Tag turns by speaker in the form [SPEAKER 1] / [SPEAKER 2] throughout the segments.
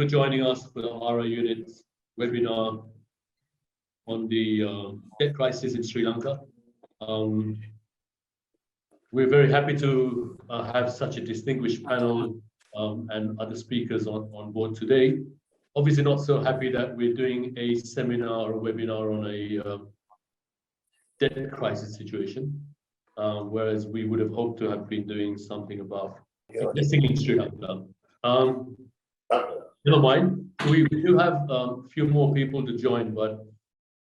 [SPEAKER 1] joining us for the RIUNIT webinar on the debt crisis in Sri Lanka. We're very happy to have such a distinguished panel and other speakers on board today. Obviously not so happy that we're doing a seminar or webinar on a debt crisis situation, whereas we would have hoped to have been doing something about investing in Sri Lanka. Never mind, we do have a few more people to join, but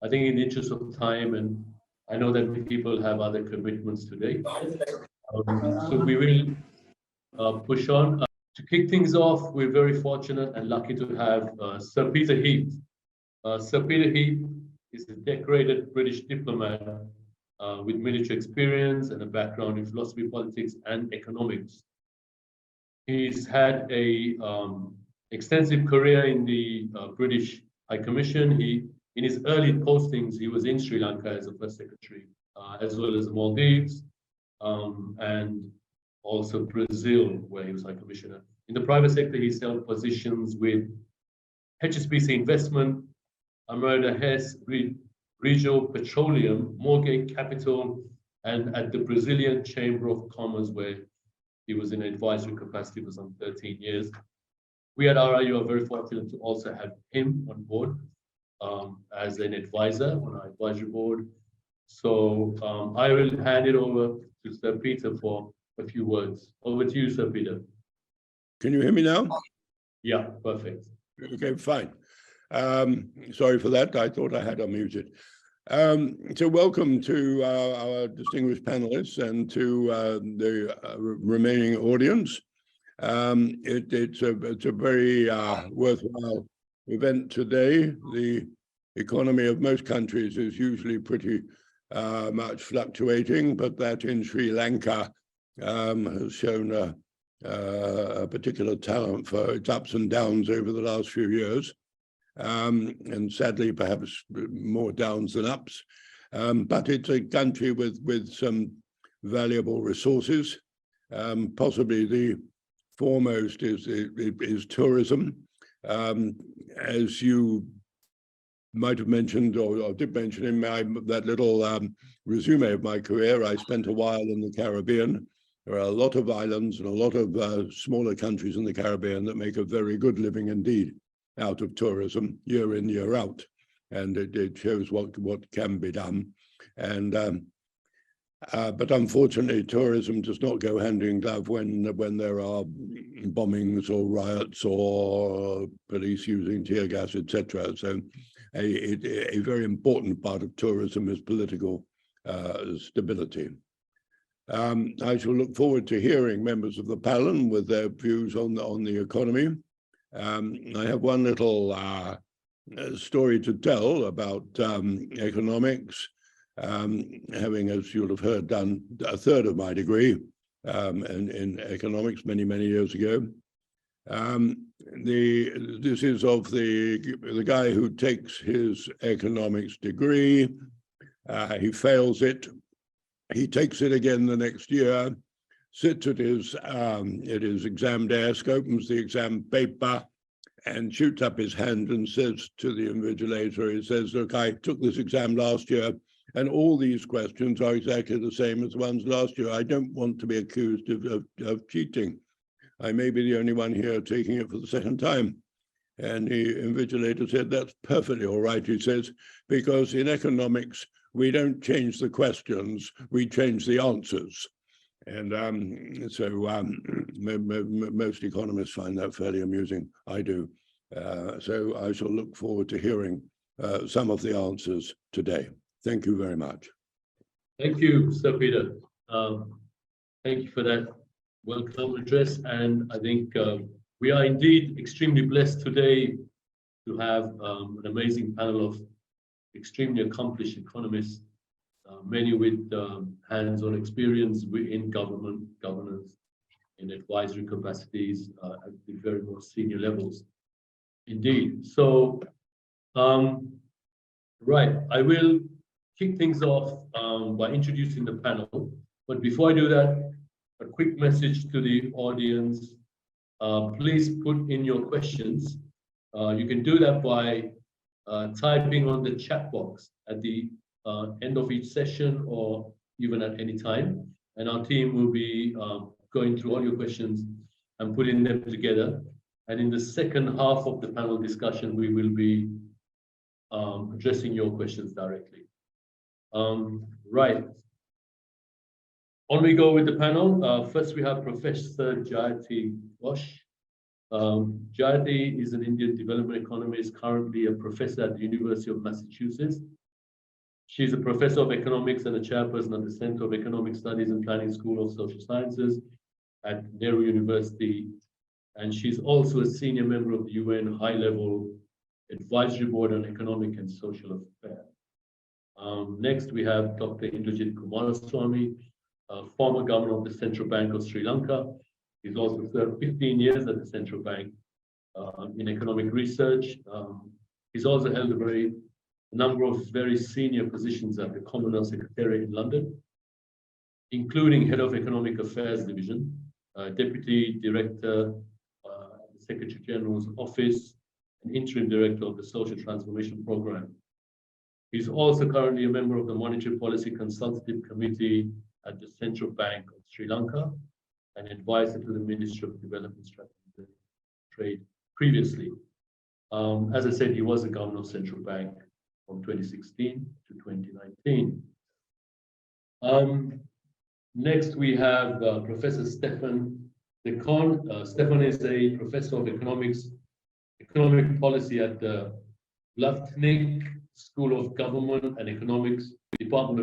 [SPEAKER 1] I think in the interest of time, and I know that people have other commitments today, so we will push on. To kick things off, we're very fortunate and lucky to have Sir Peter Heath. Sir Peter Heath is a decorated British diplomat with military experience and a background in philosophy, politics, and economics. He's had a extensive career in the British High Commission. In his early postings, he was in Sri Lanka as a First Secretary, as well as the Maldives, and also Brazil, where he was High Commissioner. In the private sector, he's held positions with HSBC Investment, Amerda Hess, Regional Petroleum, Moorgate Capital, and at the Brazilian Chamber of Commerce, where he was in advisory capacity for some 13 years. We at RIU are very fortunate to also have him on board as an advisor on our advisory board. So I will hand it over to Sir Peter for a few words. Over to you, Sir Peter.
[SPEAKER 2] Can you hear me now?
[SPEAKER 1] Yeah, perfect.
[SPEAKER 2] Okay, fine. Sorry for that. I thought I had unmuted. So welcome to our distinguished panelists and to the remaining audience. It's a very worthwhile event today. The economy of most countries is usually pretty much fluctuating, but that in Sri Lanka has shown a particular talent for its ups and downs over the last few years. And sadly, perhaps more downs than ups. But it's a country with some valuable resources. Possibly the foremost is tourism. As you might have mentioned, or did mention in that little resume of my career, I spent a while in the Caribbean. There are a lot of islands and a lot of smaller countries in the Caribbean that make a very good living indeed out of tourism, year in, year out. And it shows what can be done. And but unfortunately, tourism does not go hand in glove when there are bombings or riots or police using tear gas, etc. So a very important part of tourism is political stability. I shall look forward to hearing members of the panel with their views on the economy. I have one little story to tell about economics. Having, as you'll have heard, done a third of my degree in economics many years ago. This is of the guy who takes his economics degree. He fails it. He takes it again the next year, sits at his exam desk, opens the exam paper, and shoots up his hand and says to the invigilator, he says, "Look, I took this exam last year, and all these questions are exactly the same as the ones last year. I don't want to be accused of cheating. I may be the only one here taking it for the second time." And the invigilator said, "That's perfectly all right," he says, "because in economics, we don't change the questions, we change the answers." And so most economists find that fairly amusing. I do. So I shall look forward to hearing some of the answers today. Thank you very much.
[SPEAKER 1] Thank you, Sir Peter. Thank you for that welcome address. And I think we are indeed extremely blessed today to have an amazing panel of extremely accomplished economists, many with hands-on experience in government, governance, in advisory capacities at the very most senior levels. Indeed. So, right, I will kick things off by introducing the panel. But before I do that, a quick message to the audience. Please put in your questions You can do that by typing on the chat box at the end of each session or even at any time. And our team will be going through all your questions and putting them together. And in the second half of the panel discussion, we will be addressing your questions directly. Right. On we go with the panel. First, we have Professor Jayati Ghosh. Jayati is an Indian development economist, currently a professor at the University of Massachusetts. She's a professor of economics and a chairperson of the Center of Economic Studies and Planning School of Social Sciences at Nehru University. And she's also a senior member of the UN High-Level Advisory Board on Economic and Social Affairs. Next, we have Dr. Indrajith Coomaraswamy, former governor of the Central Bank of Sri Lanka. He's also served 15 years at the Central Bank in economic research. He's also held a number of very senior positions at the Commonwealth Secretariat in London, including Head of Economic Affairs Division, Deputy Director, Secretary General's Office, and Interim Director of the Social Transformation Program. He's also currently a member of the Monetary Policy Consultative Committee at the Central Bank of Sri Lanka and advisor to the Ministry of Development Strategy and Trade previously. As I said, he was the governor of Central Bank from 2016 to 2019. Next, we have Professor Stepan Dercon. Stepan is a professor of economic policy at the Luftig School of Government and Economics Department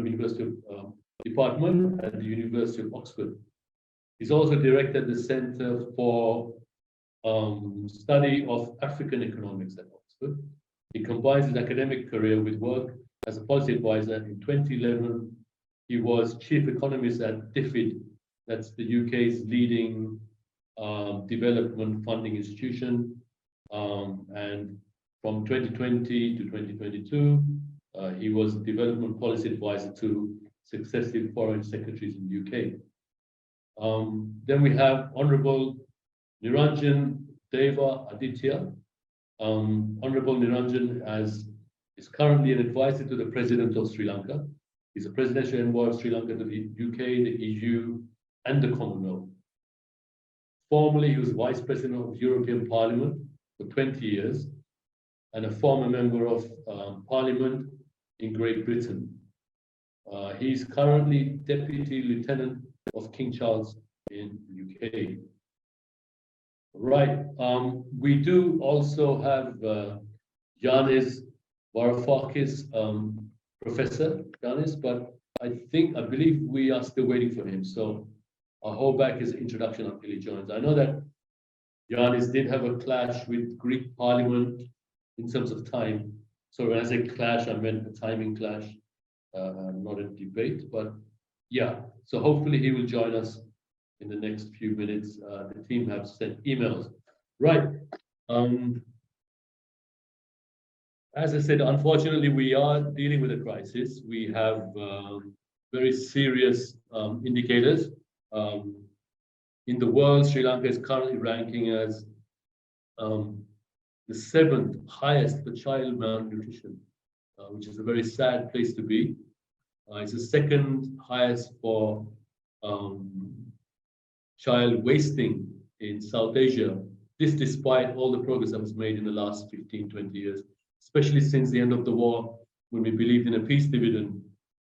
[SPEAKER 1] at the University of Oxford. He's also directed the Center for Study of African Economics at Oxford. He combines his academic career with work as a policy advisor. In 2011, he was chief economist at DFID, that's the UK's leading development funding institution. And from 2020 to 2022, he was development policy advisor to successive foreign secretaries in the UK. Then we have Honourable Niranjan, Deva, Aditya. Honourable Niranjan is currently an advisor to the President of Sri Lanka. He's a presidential envoy of Sri Lanka to the UK, the EU, and the Commonwealth. Formerly, he was Vice President of the European Parliament for 20 years and a former member of Parliament in Great Britain. He's currently Deputy Lieutenant of King Charles in the UK. Right. We do also have Yanis Varoufakis, Professor Yanis, but I believe we are still waiting for him. So I'll hold back his introduction until he joins. I know that Yanis did have a clash with Greek Parliament in terms of time. So when I say clash, I meant a timing clash, not a debate. But yeah, so hopefully he will join us in the next few minutes. The team have sent emails. Right. As I said, unfortunately, we are dealing with a crisis. We have very serious indicators. In the world, Sri Lanka is currently ranking as the 7th highest for child malnutrition, which is a very sad place to be. It's the 2nd highest for child wasting in South Asia. This despite all the progress that was made in the last 15, 20 years, especially since the end of the war, when we believed in a peace dividend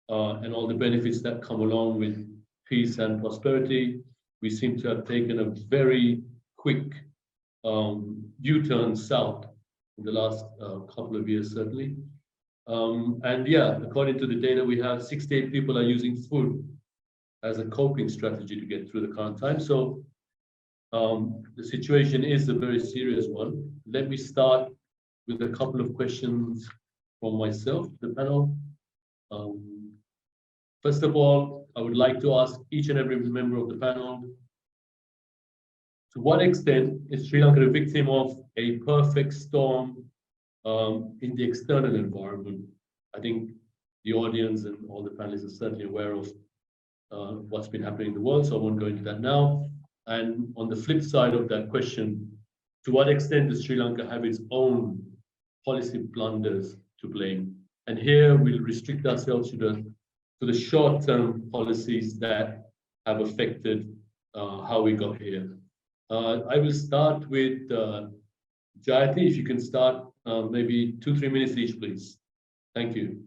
[SPEAKER 1] and all the benefits that come along with peace and prosperity. We seem to have taken a very quick U-turn south in the last couple of years, certainly. And yeah, according to the data we have, 68 people are using food as a coping strategy to get through the current time. So the situation is a very serious one. Let me start with a couple of questions from myself, the panel. First of all, I would like to ask each and every member of the panel, to what extent is Sri Lanka a victim of a perfect storm in the external environment? I think the audience and all the panelists are certainly aware of what's been happening in the world, so I won't go into that now. And on the flip side of that question, to what extent does Sri Lanka have its own policy blunders to blame? And here we'll restrict ourselves to the short-term policies that have affected how we got here. I will start with Jayati, if you can start maybe 2-3 minutes each, please. Thank you.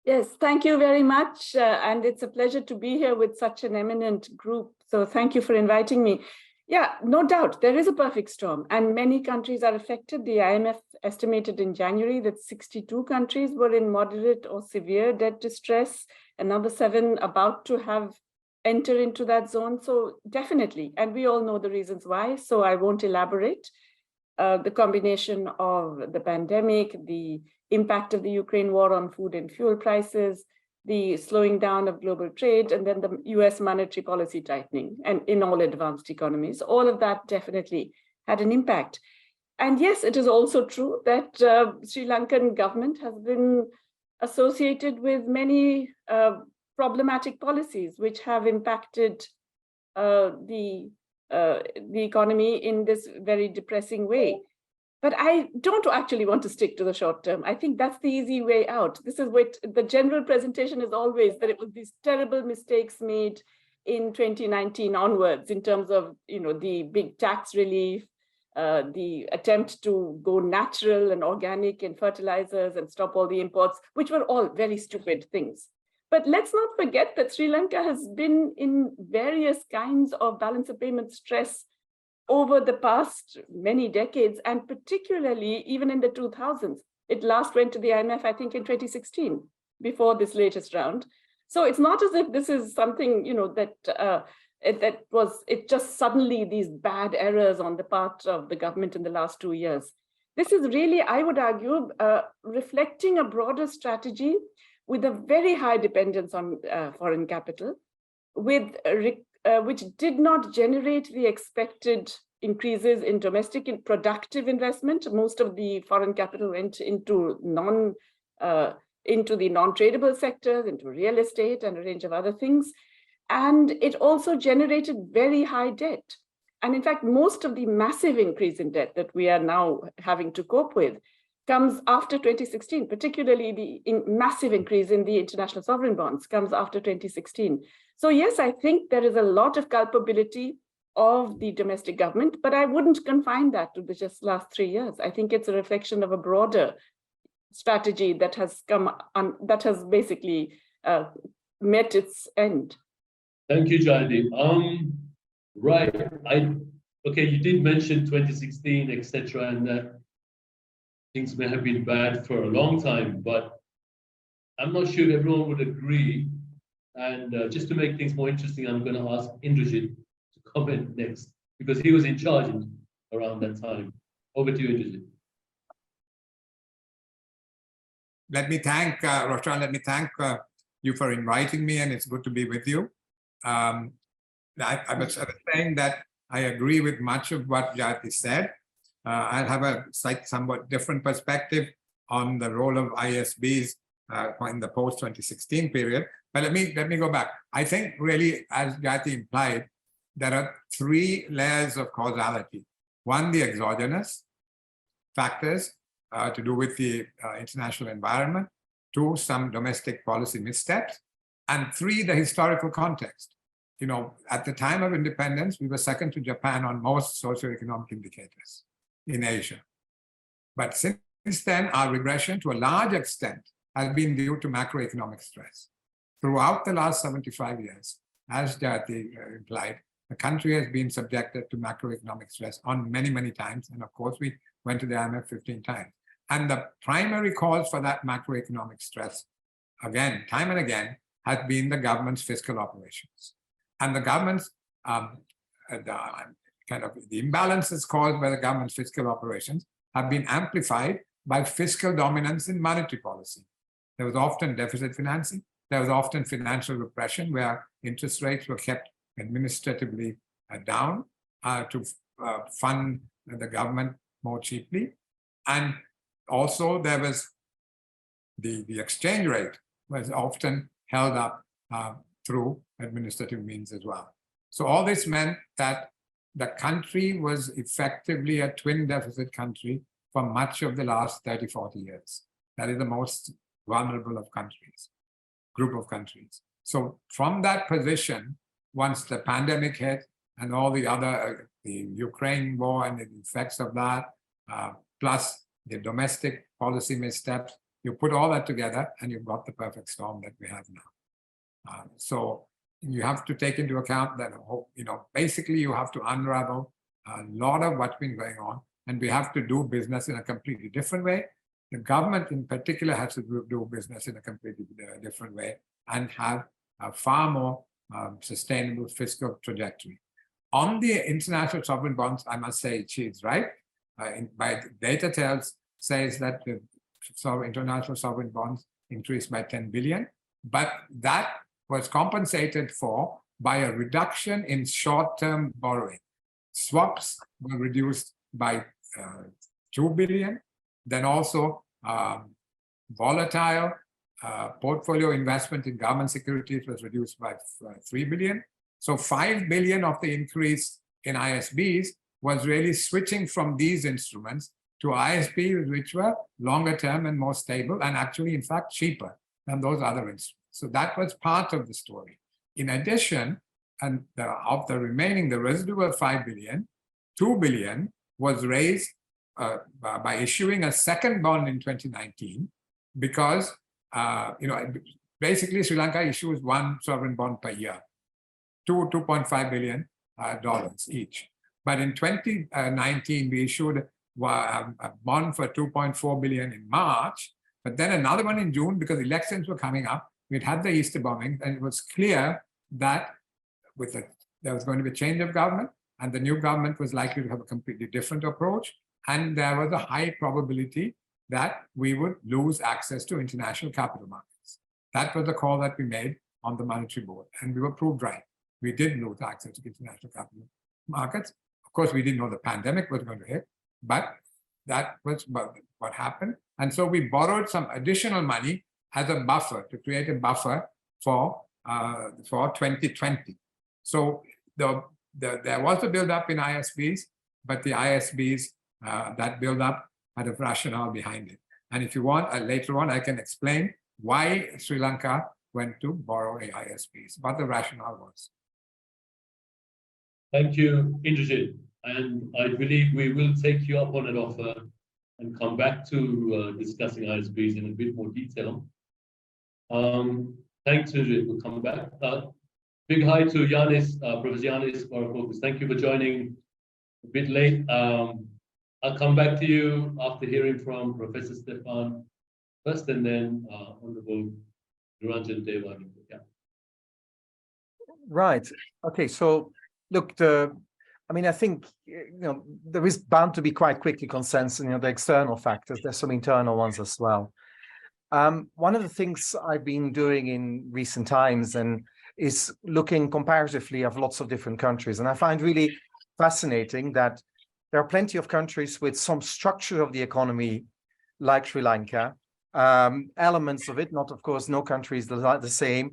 [SPEAKER 3] Yes, thank you very much. And it's a pleasure to be here with such an eminent group. So thank you for inviting me. Yeah, no doubt, there is a perfect storm and many countries are affected. The IMF estimated in January that 62 countries were in moderate or severe debt distress, another 7 about to have enter into that zone. So definitely, and we all know the reasons why, so I won't elaborate. The combination of the pandemic, the impact of the Ukraine war on food and fuel prices, the slowing down of global trade, and then the US monetary policy tightening, and in all advanced economies, all of that definitely had an impact. And yes, it is also true that Sri Lankan government has been associated with many problematic policies which have impacted the economy in this very depressing way. But I don't actually want to stick to the short term. I think that's the easy way out. This is what the general presentation is always, that it was these terrible mistakes made in 2019 onwards in terms of, the big tax relief, the attempt to go natural and organic in fertilizers and stop all the imports, which were all very stupid things. But let's not forget that Sri Lanka has been in various kinds of balance of payment stress over the past many decades, and particularly even in the 2000s. It last went to the IMF, I think, in 2016, before this latest round. So it's not as if this is something, it just suddenly these bad errors on the part of the government in the last 2 years. This is really, I would argue, reflecting a broader strategy with a very high dependence on foreign capital, which did not generate the expected increases in domestic and productive investment. Most of the foreign capital went into the non-tradable sectors, into real estate and a range of other things. And it also generated very high debt. And in fact, most of the massive increase in debt that we are now having to cope with comes after 2016, particularly the massive increase in the international sovereign bonds comes after 2016. So yes, I think there is a lot of culpability of the domestic government, but I wouldn't confine that to the just last 3 years. I think it's a reflection of a broader strategy that has that has basically met its end.
[SPEAKER 1] Thank you, Jayati. Right. Okay, you did mention 2016, etc., and that things may have been bad for a long time, but I'm not sure everyone would agree. And just to make things more interesting, I'm going to ask Indrajith to comment next, because he was in charge around that time. Over to you, Indrajith.
[SPEAKER 4] Let me thank, Roshan, let me thank you for inviting me, and it's good to be with you. I was saying that I agree with much of what Jayati said. I'll have a somewhat different perspective on the role of ISBs in the post-2016 period. But let me go back. I think really, as Jayati implied, there are 3 layers of causality. 1, the exogenous factors to do with the international environment. 2, some domestic policy missteps. And 3, the historical context. At the time of independence, we were second to Japan on most socioeconomic indicators in Asia. But since then, our regression to a large extent has been due to macroeconomic stress. Throughout the last 75 years, as Jayati implied, the country has been subjected to macroeconomic stress on many, many times. And of course, we went to the IMF 15 times. And the primary cause for that macroeconomic stress, again, time and again, has been the government's fiscal operations. And the government's the imbalances caused by the government's fiscal operations have been amplified by fiscal dominance in monetary policy. There was often deficit financing. There was often financial repression where interest rates were kept administratively down to fund the government more cheaply. And also there was the exchange rate was often held up through administrative means as well. So all this meant that the country was effectively a twin deficit country for much of the last 30, 40 years. That is the most vulnerable of countries, group of countries. So from that position, once the pandemic hit and all the other, the Ukraine war and the effects of that, plus the domestic policy missteps, you put all that together and you've got the perfect storm that we have now. So you have to take into account that, basically you have to unravel a lot of what's been going on, and we have to do business in a completely different way. The government in particular has to do business in a completely different way and have a far more sustainable fiscal trajectory. On the international sovereign bonds, I must say she's right. By data says that the international sovereign bonds increased by 10 billion, but that was compensated for by a reduction in short-term borrowing. Swaps were reduced by 2 billion. Then also volatile portfolio investment in government securities was reduced by 3 billion. So 5 billion of the increase in ISBs was really switching from these instruments to ISBs which were longer term and more stable, and actually, in fact, cheaper than those other instruments. So that was part of the story. In addition, and of the remaining, the residual 5 billion, 2 billion was raised by issuing a second bond in 2019, because basically Sri Lanka issues one sovereign bond per year, $2.5 billion each. But in 2019, we issued a bond for 2.4 billion in March, but then another one in June, because elections were coming up. We'd had the Easter bombing, and it was clear that there was going to be a change of government, and the new government was likely to have a completely different approach. And there was a high probability that we would lose access to international capital markets. That was the call that we made on the monetary board, and we were proved right. We did lose access to international capital markets. Of course, we didn't know the pandemic was going to hit, but that was what happened. And so we borrowed some additional money as a buffer, to create a buffer for 2020. So there was a build-up in ISBs, but the ISBs, that build-up had a rationale behind it. And if you want, later on, I can explain why Sri Lanka went to borrow ISBs, what the rationale was.
[SPEAKER 1] Thank you, Indrajith. And I believe we will take you up on an offer and come back to discussing ISBs in a bit more detail. Thanks, Indrajith, for coming back. Big hi to Yanis, Professor Yanis Varoufakis. Thank you for joining a bit late. I'll come back to you after hearing from Professor Stepan first, and then Honourable Niranjan, Deva. Yeah.
[SPEAKER 5] Right. Okay. So, look, I think there is bound to be quite quickly consensus. The external factors. There's some internal ones as well. One of the things I've been doing in recent times is looking comparatively at lots of different countries, and I find really fascinating that there are plenty of countries with some structure of the economy, like Sri Lanka, elements of it. Not, of course, no country is the same,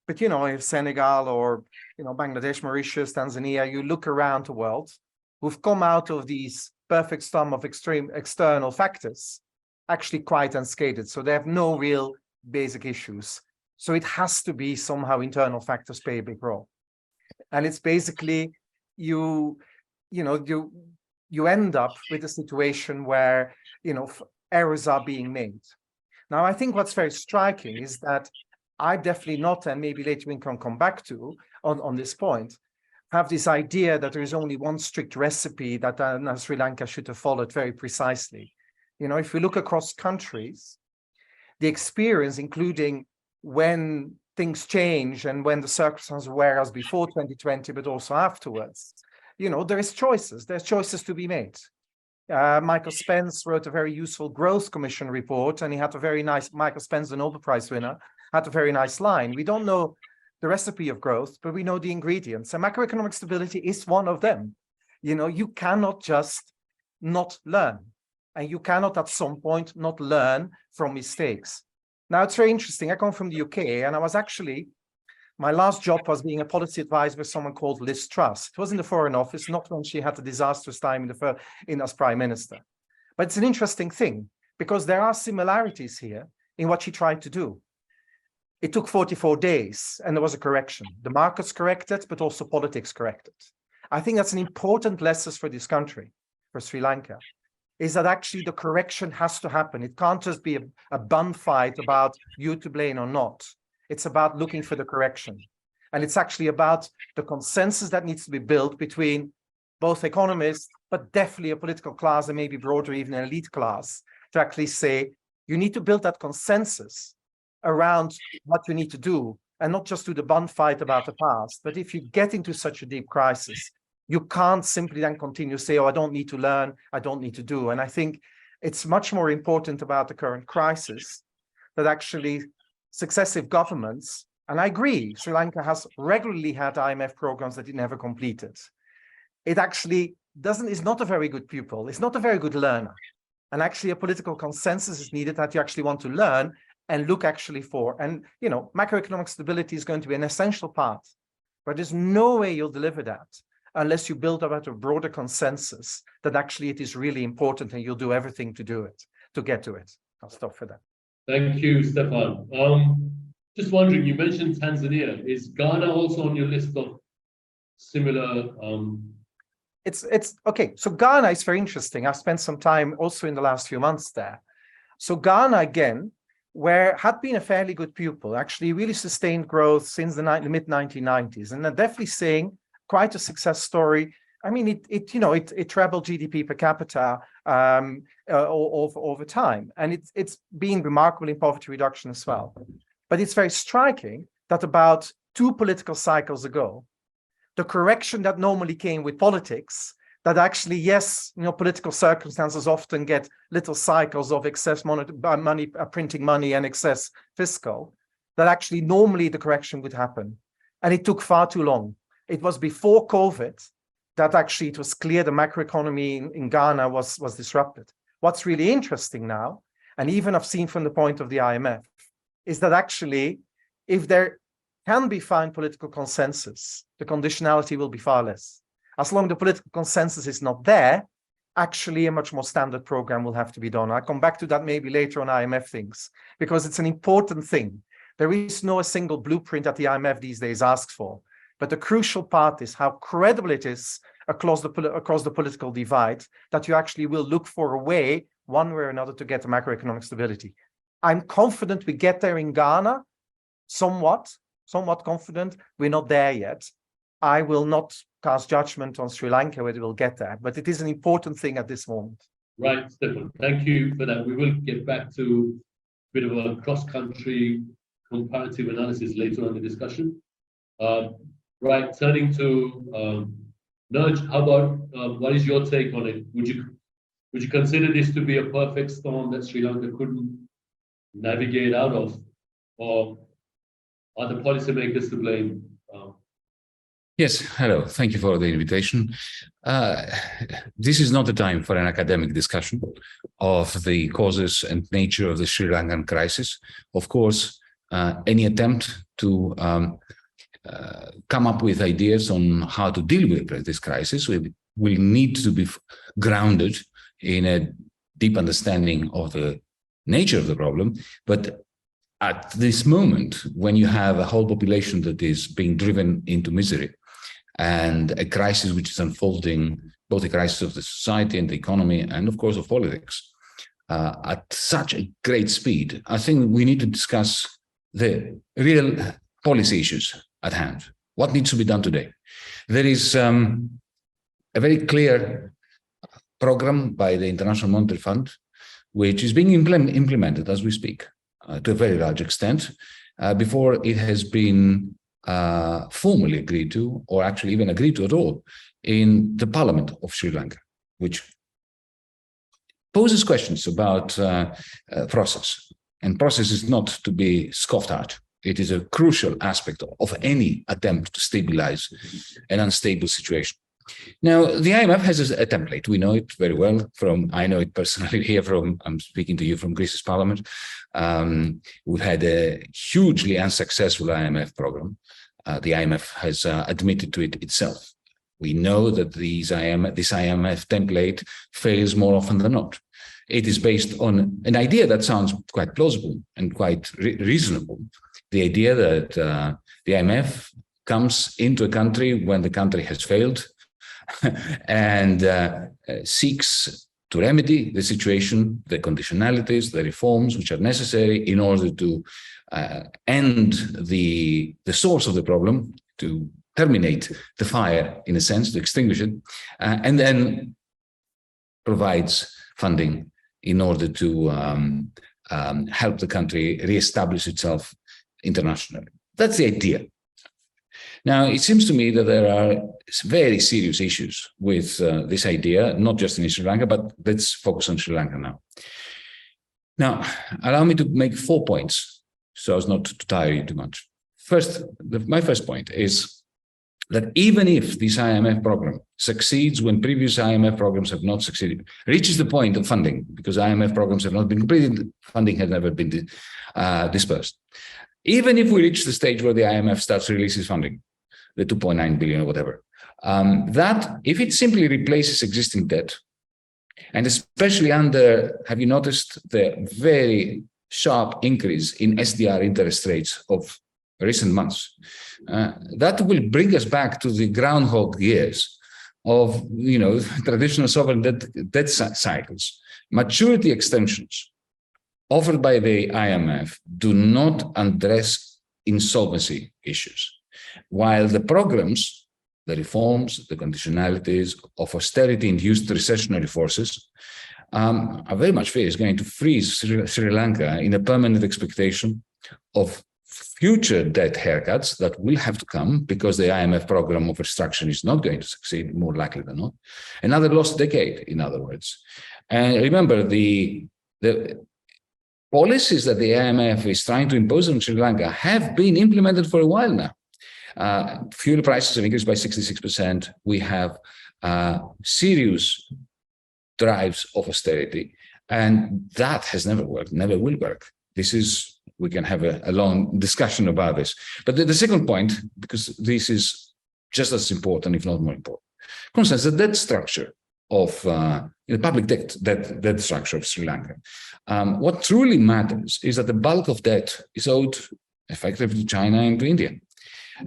[SPEAKER 5] but if Senegal or Bangladesh, Mauritius, Tanzania, you look around the world, who've come out of these perfect storm of extreme external factors, actually quite unscathed. So they have no real basic issues. So it has to be somehow internal factors play a big role. And it's basically you end up with a situation where, errors are being made. Now, I think what's very striking is that I definitely not, and maybe later we can come back to on this point, have this idea that there is only one strict recipe that Sri Lanka should have followed very precisely. If we look across countries, the experience, including when things change and when the circumstances were as before 2020, but also afterwards, there is choices. There's choices to be made. Michael Spence wrote a very useful Growth Commission report, and he had a very nice, Michael Spence, the Nobel Prize winner, had a very nice line. We don't know the recipe of growth, but we know the ingredients. And macroeconomic stability is one of them. You cannot just not learn. And you cannot at some point not learn from mistakes. Now, it's very interesting. I come from the UK, and I was actually My last job was being a policy advisor with someone called Liz Truss. It was in the Foreign Office, not when she had a disastrous time as Prime Minister. But it's an interesting thing because there are similarities here in what she tried to do. It took 44 days and there was a correction. The markets corrected, but also politics corrected. I think that's an important lesson for this country, for Sri Lanka, is that actually the correction has to happen. It can't just be a bun fight about you to blame or not. It's about looking for the correction. And it's actually about the consensus that needs to be built between both economists, but definitely a political class and maybe broader, even an elite class, to actually say, you need to build that consensus around what you need to do and not just do the bun fight about the past. But if you get into such a deep crisis, you can't simply then continue to say, oh, I don't need to learn, I don't need to do. And I think it's much more important about the current crisis that actually successive governments, and I agree, Sri Lanka has regularly had IMF programs that it never completed. It actually is not a very good pupil, it's not a very good learner. And actually a political consensus is needed that you actually want to learn and look actually for. And, you know, macroeconomic stability is going to be an essential part, but there's no way you'll deliver that unless you build up a broader consensus that actually it is really important and you'll do everything to do it, to get to it. I'll stop for that.
[SPEAKER 1] Thank you, Stepan. Just wondering, you mentioned Tanzania. Is Ghana also on your list of similar?
[SPEAKER 5] It's okay. So Ghana is very interesting. I've spent some time also in the last few months there. So Ghana, again, where had been a fairly good pupil, actually really sustained growth since the mid-1990s, and they're definitely saying quite a success story. I mean, it trebled GDP per capita over time, and it's been remarkable in poverty reduction as well. But it's very striking that about 2 political cycles ago, the correction that normally came with politics, that actually, yes, political circumstances often get little cycles of excess money, printing money and excess fiscal, that actually normally the correction would happen. And it took far too long. It was before COVID that actually it was clear the macroeconomy in Ghana was disrupted. What's really interesting now, and even I've seen from the point of the IMF, is that actually, if there can be fine political consensus, the conditionality will be far less. As long as the political consensus is not there, actually a much more standard program will have to be done. I'll come back to that maybe later on IMF things, because it's an important thing. There is no single blueprint that the IMF these days asks for. But the crucial part is how credible it is across the political divide that you actually will look for a way, one way or another, to get the macroeconomic stability. I'm confident we get there in Ghana, somewhat confident. We're not there yet. I will not cast judgment on Sri Lanka whether we'll get there, but it is an important thing at this moment.
[SPEAKER 1] Right, Stepan, thank you for that. We will get back to a bit of a cross-country comparative analysis later on in the discussion. Right, turning to Nudge, how about what is your take on it? Would you consider this to be a perfect storm that Sri Lanka couldn't navigate out of, or are the policymakers to blame?
[SPEAKER 6] Yes, hello. Thank you for the invitation. This is not the time for an academic discussion of the causes and nature of the Sri Lankan crisis. Of course, any attempt to come up with ideas on how to deal with this crisis will need to be grounded in a deep understanding of the nature of the problem. But at this moment, when you have a whole population that is being driven into misery and a crisis which is unfolding, both the crisis of the society and the economy and of course of politics, at such a great speed, I think we need to discuss the real policy issues at hand. What needs to be done today? There is a very clear program by the International Monetary Fund, which is being implemented as we speak to a very large extent, before it has been formally agreed to, or actually even agreed to at all, in the Parliament of Sri Lanka, which poses questions about process. And process is not to be scoffed at. It is a crucial aspect of any attempt to stabilize an unstable situation. Now, the IMF has a template. We know it very well I know it personally here I'm speaking to you from Greece's parliament. We've had a hugely unsuccessful IMF program. The IMF has admitted to it itself. We know that this IMF template fails more often than not. It is based on an idea that sounds quite plausible and quite reasonable. The idea that the IMF comes into a country when the country has failed and seeks to remedy the situation, the conditionalities, the reforms which are necessary in order to end the source of the problem, to terminate the fire, in a sense, to extinguish it, and then provides funding in order to help the country reestablish itself internationally. That's the idea. Now, it seems to me that there are very serious issues with this idea, not just in Sri Lanka, but let's focus on Sri Lanka now. Now, allow me to make 4 points so as not to tire you too much. First, my first point is that even if this IMF program succeeds when previous IMF programs have not succeeded, reaches the point of funding, because IMF programs have not been completed, funding has never been dispersed. Even if we reach the stage where the IMF starts to release its funding, the 2.9 billion or whatever, that if it simply replaces existing debt, and especially under, have you noticed the very sharp increase in SDR interest rates of recent months, that will bring us back to the groundhog years of, traditional sovereign debt cycles. Maturity extensions offered by the IMF do not address insolvency issues, while the programs, the reforms, the conditionalities of austerity-induced recessionary forces are very much fear is going to freeze Sri Lanka in a permanent expectation of future debt haircuts that will have to come because the IMF program of restructuring is not going to succeed, more likely than not. Another lost decade, in other words. And remember, the policies that the IMF is trying to impose on Sri Lanka have been implemented for a while now. Fuel prices have increased by 66%. We have serious drives of austerity, and that has never worked, never will work. We can have a long discussion about this. But the second point, because this is just as important, if not more important, concerns the debt structure of the public debt structure of Sri Lanka. What truly matters is that the bulk of debt is owed effectively to China and to India,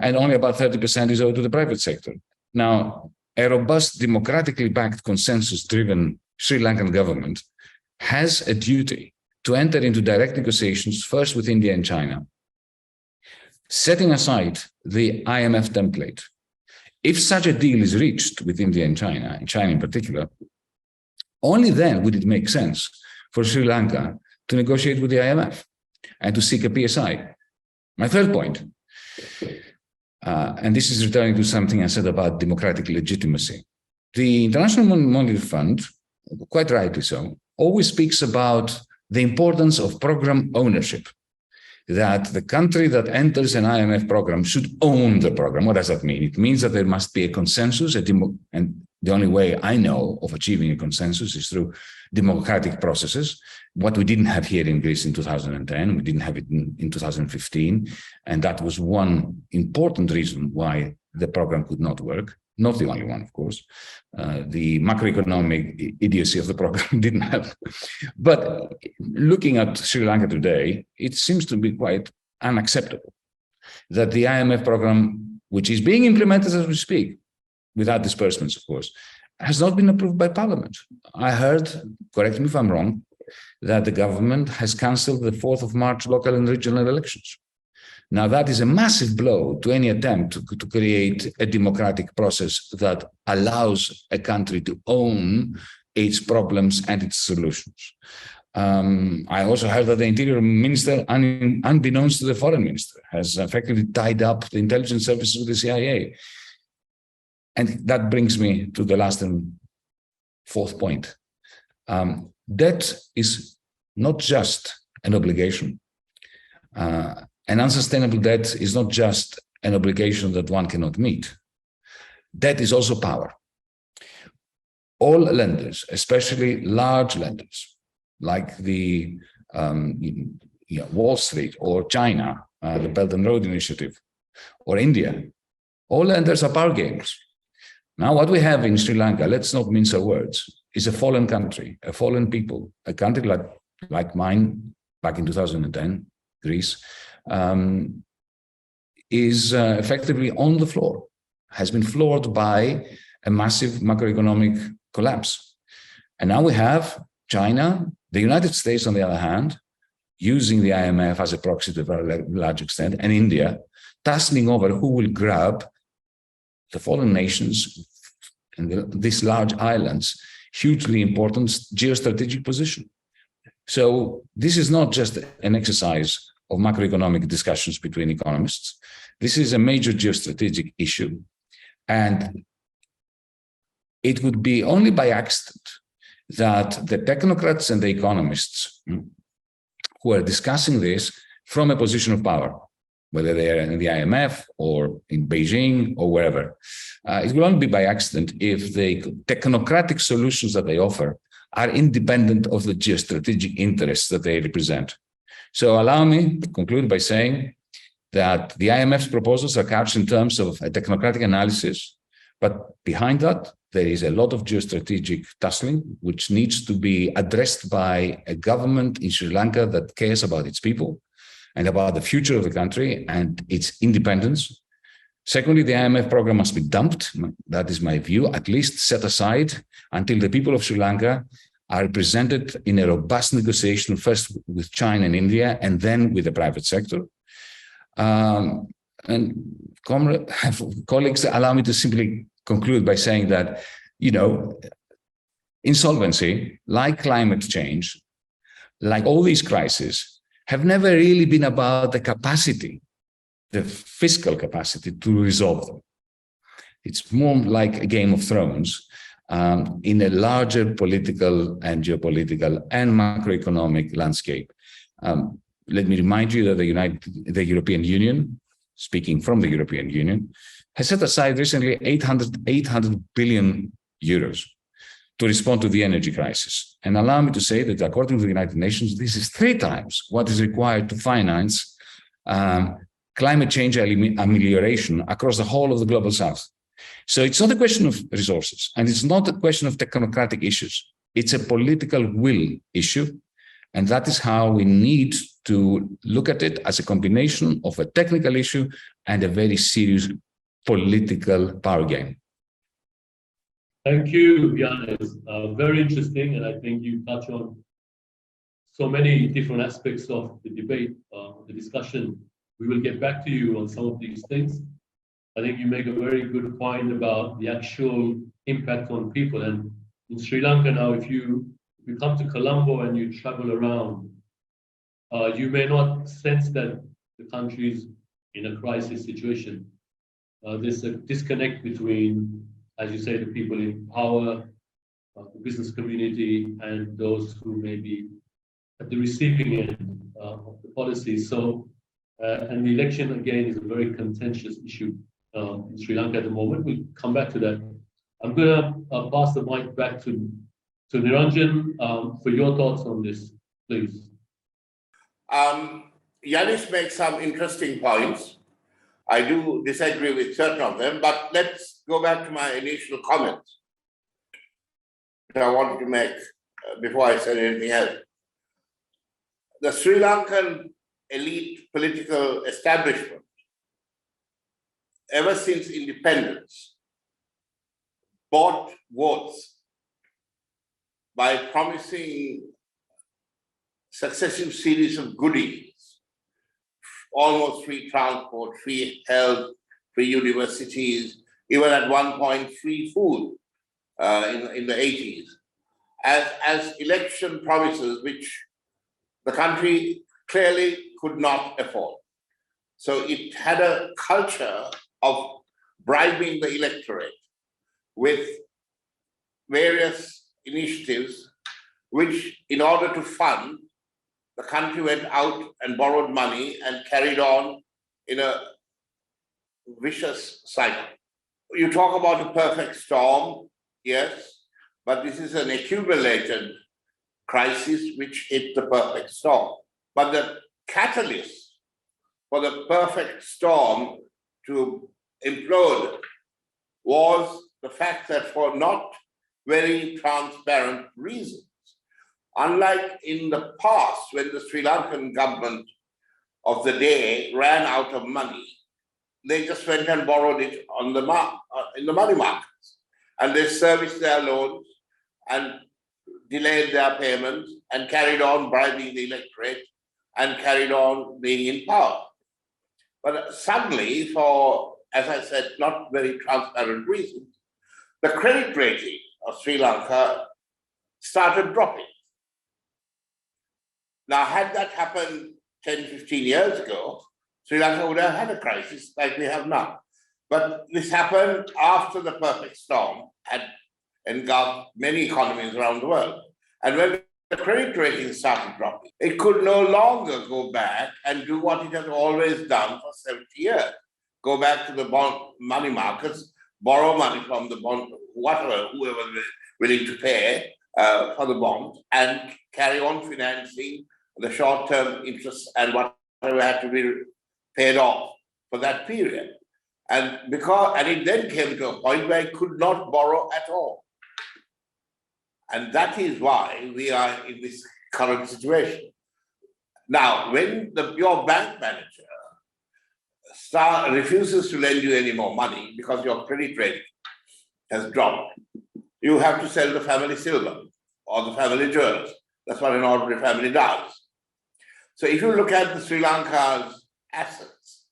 [SPEAKER 6] and only about 30% is owed to the private sector. Now, a robust, democratically backed, consensus-driven Sri Lankan government has a duty to enter into direct negotiations first with India and China, setting aside the IMF template. If such a deal is reached with India and China in particular, only then would it make sense for Sri Lanka to negotiate with the IMF and to seek a PSI. My third point, and this is returning to something I said about democratic legitimacy. The International Monetary Fund, quite rightly so, always speaks about the importance of program ownership, that the country that enters an IMF program should own the program. What does that mean? It means that there must be a consensus, and the only way I know of achieving a consensus is through democratic processes. What we didn't have here in Greece in 2010, we didn't have it in 2015, and that was one important reason why the program could not work. Not the only one, of course. The macroeconomic idiocy of the program didn't help. But looking at Sri Lanka today, it seems to be quite unacceptable that the IMF program, which is being implemented as we speak, without disbursements, of course, has not been approved by Parliament. I heard, correct me if I'm wrong, that the government has cancelled the 4th of March local and regional elections. Now, that is a massive blow to any attempt to create a democratic process that allows a country to own its problems and its solutions. I also heard that the Interior Minister, unbeknownst to the Foreign Minister, has effectively tied up the intelligence services with the CIA. And that brings me to the last and fourth point. Debt is not just an obligation. An unsustainable debt is not just an obligation that one cannot meet. Debt is also power. all lenders, especially large lenders, like the Wall Street or China, the Belt and Road Initiative, or India, all lenders are power gamers. Now, what we have in Sri Lanka, let's not mince our words, is a fallen country, a fallen people, a country like mine back in 2010, Greece, is effectively on the floor, has been floored by a massive macroeconomic collapse. And now we have China, the United States, on the other hand, using the IMF as a proxy to a very large extent, and India, tussling over who will grab the fallen nations and these large islands, hugely important geostrategic position. So this is not just an exercise of macroeconomic discussions between economists. This is a major geostrategic issue. And it would be only by accident that the technocrats and the economists who are discussing this from a position of power, whether they are in the IMF or in Beijing or wherever, it will only be by accident if the technocratic solutions that they offer are independent of the geostrategic interests that they represent. So allow me to conclude by saying that the IMF's proposals are couched in terms of a technocratic analysis, but behind that, there is a lot of geostrategic tussling, which needs to be addressed by a government in Sri Lanka that cares about its people and about the future of the country and its independence. Secondly, the IMF program must be dumped. That is my view, at least set aside until the people of Sri Lanka are represented in a robust negotiation, first with China and India, and then with the private sector. And colleagues, allow me to simply conclude by saying that, insolvency, like climate change, like all these crises, have never really been about the capacity, the fiscal capacity to resolve them. It's more like a Game of Thrones in a larger political and geopolitical and macroeconomic landscape. Let me remind you that the European Union, speaking from the European Union, has set aside recently 800 billion euros to respond to the energy crisis. And allow me to say that according to the United Nations, this is 3 times what is required to finance climate change amelioration across the whole of the global south. So it's not a question of resources, and it's not a question of technocratic issues. It's a political will issue. And that is how we need to look at it, as a combination of a technical issue and a very serious political power game.
[SPEAKER 1] Thank you, Yanis. Very interesting, and I think you touch on so many different aspects of the debate, the discussion. We will get back to you on some of these things. I think you make a very good point about the actual impact on people. And in Sri Lanka now, if you come to Colombo and you travel around, you may not sense that the country is in a crisis situation. There's a disconnect between, as you say, the people in power, the business community, and those who may be at the receiving end of the policy. So, and the election, again, is a very contentious issue in Sri Lanka at the moment. We'll come back to that. I'm going to pass the mic back to Niranjan for your thoughts on this, please.
[SPEAKER 7] Yanis makes some interesting points. I do disagree with certain of them, but let's go back to my initial comments that I wanted to make before I said anything else. The Sri Lankan elite political establishment, ever since independence, bought votes by promising successive series of goodies, almost free transport, free health, free universities, even at one point free food in the 80s, as election promises which the country clearly could not afford. So it had a culture of bribing the electorate with various initiatives, which in order to fund, the country went out and borrowed money and carried on in a vicious cycle. You talk about a perfect storm, yes, but this is an accumulated crisis which hit the perfect storm. But the catalyst for the perfect storm to implode was the fact that for not very transparent reasons, unlike in the past when the Sri Lankan government of the day ran out of money, they just went and borrowed it on the in the money markets, and they serviced their loans and delayed their payments and carried on bribing the electorate and carried on being in power. But suddenly, for, as I said, not very transparent reasons, the credit rating of Sri Lanka started dropping. Now, had that happened 10, 15 years ago, Sri Lanka would have had a crisis like we have now. But this happened after the perfect storm had engulfed many economies around the world. And when the credit rating started dropping, it could no longer go back and do what it had always done for 70 years. Go back to the bond money markets, borrow money from the bond, whoever was willing to pay for the bonds, and carry on financing the short-term interest and whatever had to be paid off for that period. And it then came to a point where it could not borrow at all. And that is why we are in this current situation. Now, when your bank manager refuses to lend you any more money because your credit rating has dropped, you have to sell the family silver or the family jewels. That's what an ordinary family does. So if you look at the Sri Lanka's assets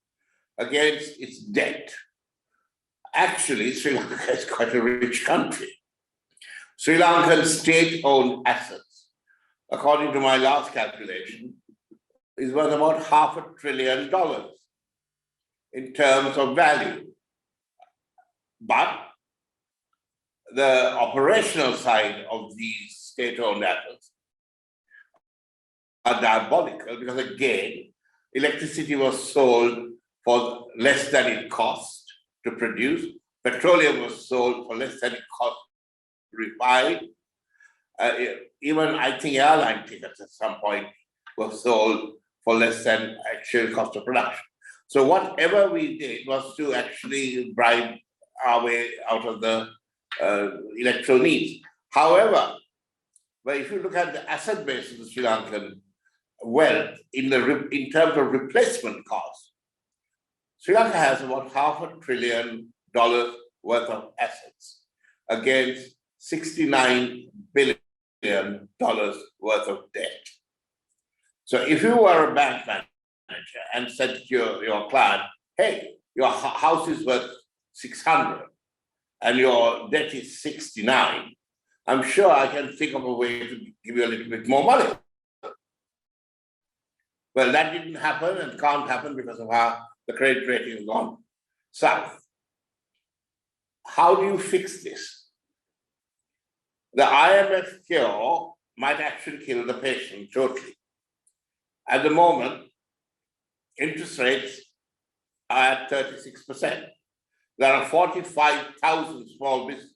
[SPEAKER 7] against its debt, actually Sri Lanka is quite a rich country. Sri Lankan state-owned assets, according to my last calculation, is worth about $500 billion in terms of value. But the operational side of these state-owned assets are diabolical because, again, electricity was sold for less than it cost to produce. Petroleum was sold for less than it cost to refine. Even, I think, airline tickets at some point were sold for less than actual cost of production. So whatever we did was to actually bribe our way out of the electoral needs. However, but if you look at the asset base of the Sri Lankan wealth in terms of replacement cost, Sri Lanka has about $500 billion worth of assets against $69 billion worth of debt. So if you were a bank manager and said to your client, hey, your house is worth 600 and your debt is 69, I'm sure I can think of a way to give you a little bit more money. Well, that didn't happen and can't happen because of how the credit rating has gone south. How do you fix this? The IMF cure might actually kill the patient totally. At the moment, interest rates are at 36%. There are 45,000 small businesses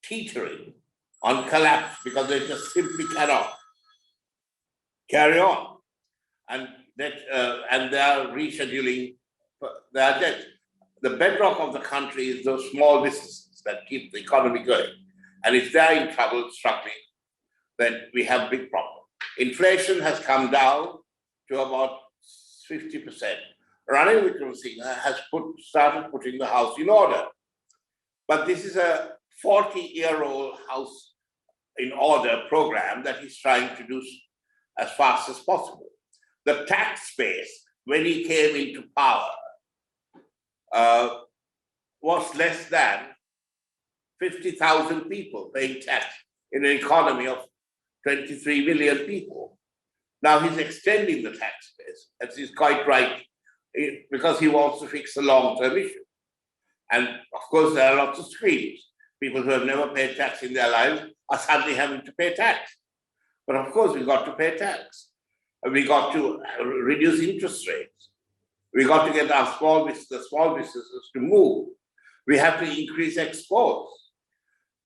[SPEAKER 7] teetering on collapse because they just simply cannot carry on. And they are rescheduling their debt. The bedrock of the country is those small businesses that keep the economy going. And if they're in trouble, struggling, then we have big problems. Inflation has come down to about 50%. Ranil Wickremesinghe has started putting the house in order. But this is a 40-year-old house in order program that he's trying to do as fast as possible. The tax base, when he came into power, was less than 50,000 people paying tax in an economy of 23 million people. Now he's extending the tax base, as he's quite right, because he wants to fix the long-term issue. And of course, there are lots of screams. People who have never paid tax in their lives are suddenly having to pay tax. But of course, we've got to pay tax. We got to reduce interest rates. We got to get the small businesses to move. We have to increase exports.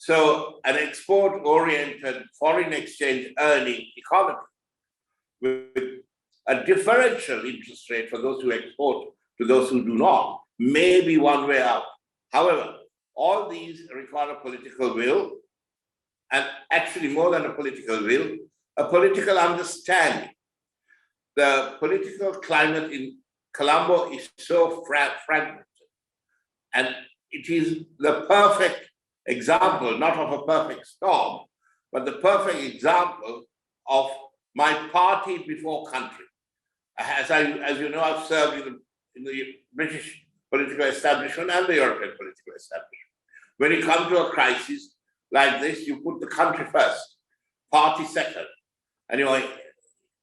[SPEAKER 7] So an export-oriented foreign exchange earning economy with a differential interest rate for those who export to those who do not may be one way out. However, all these require a political will, and actually more than a political will, a political understanding. The political climate in Colombo is so fragmented, and it is the perfect example, not of a perfect storm, but the perfect example of my party before country. As you know, I've served in the British political establishment and the European political establishment. When you come to a crisis like this, you put the country first, party second, and your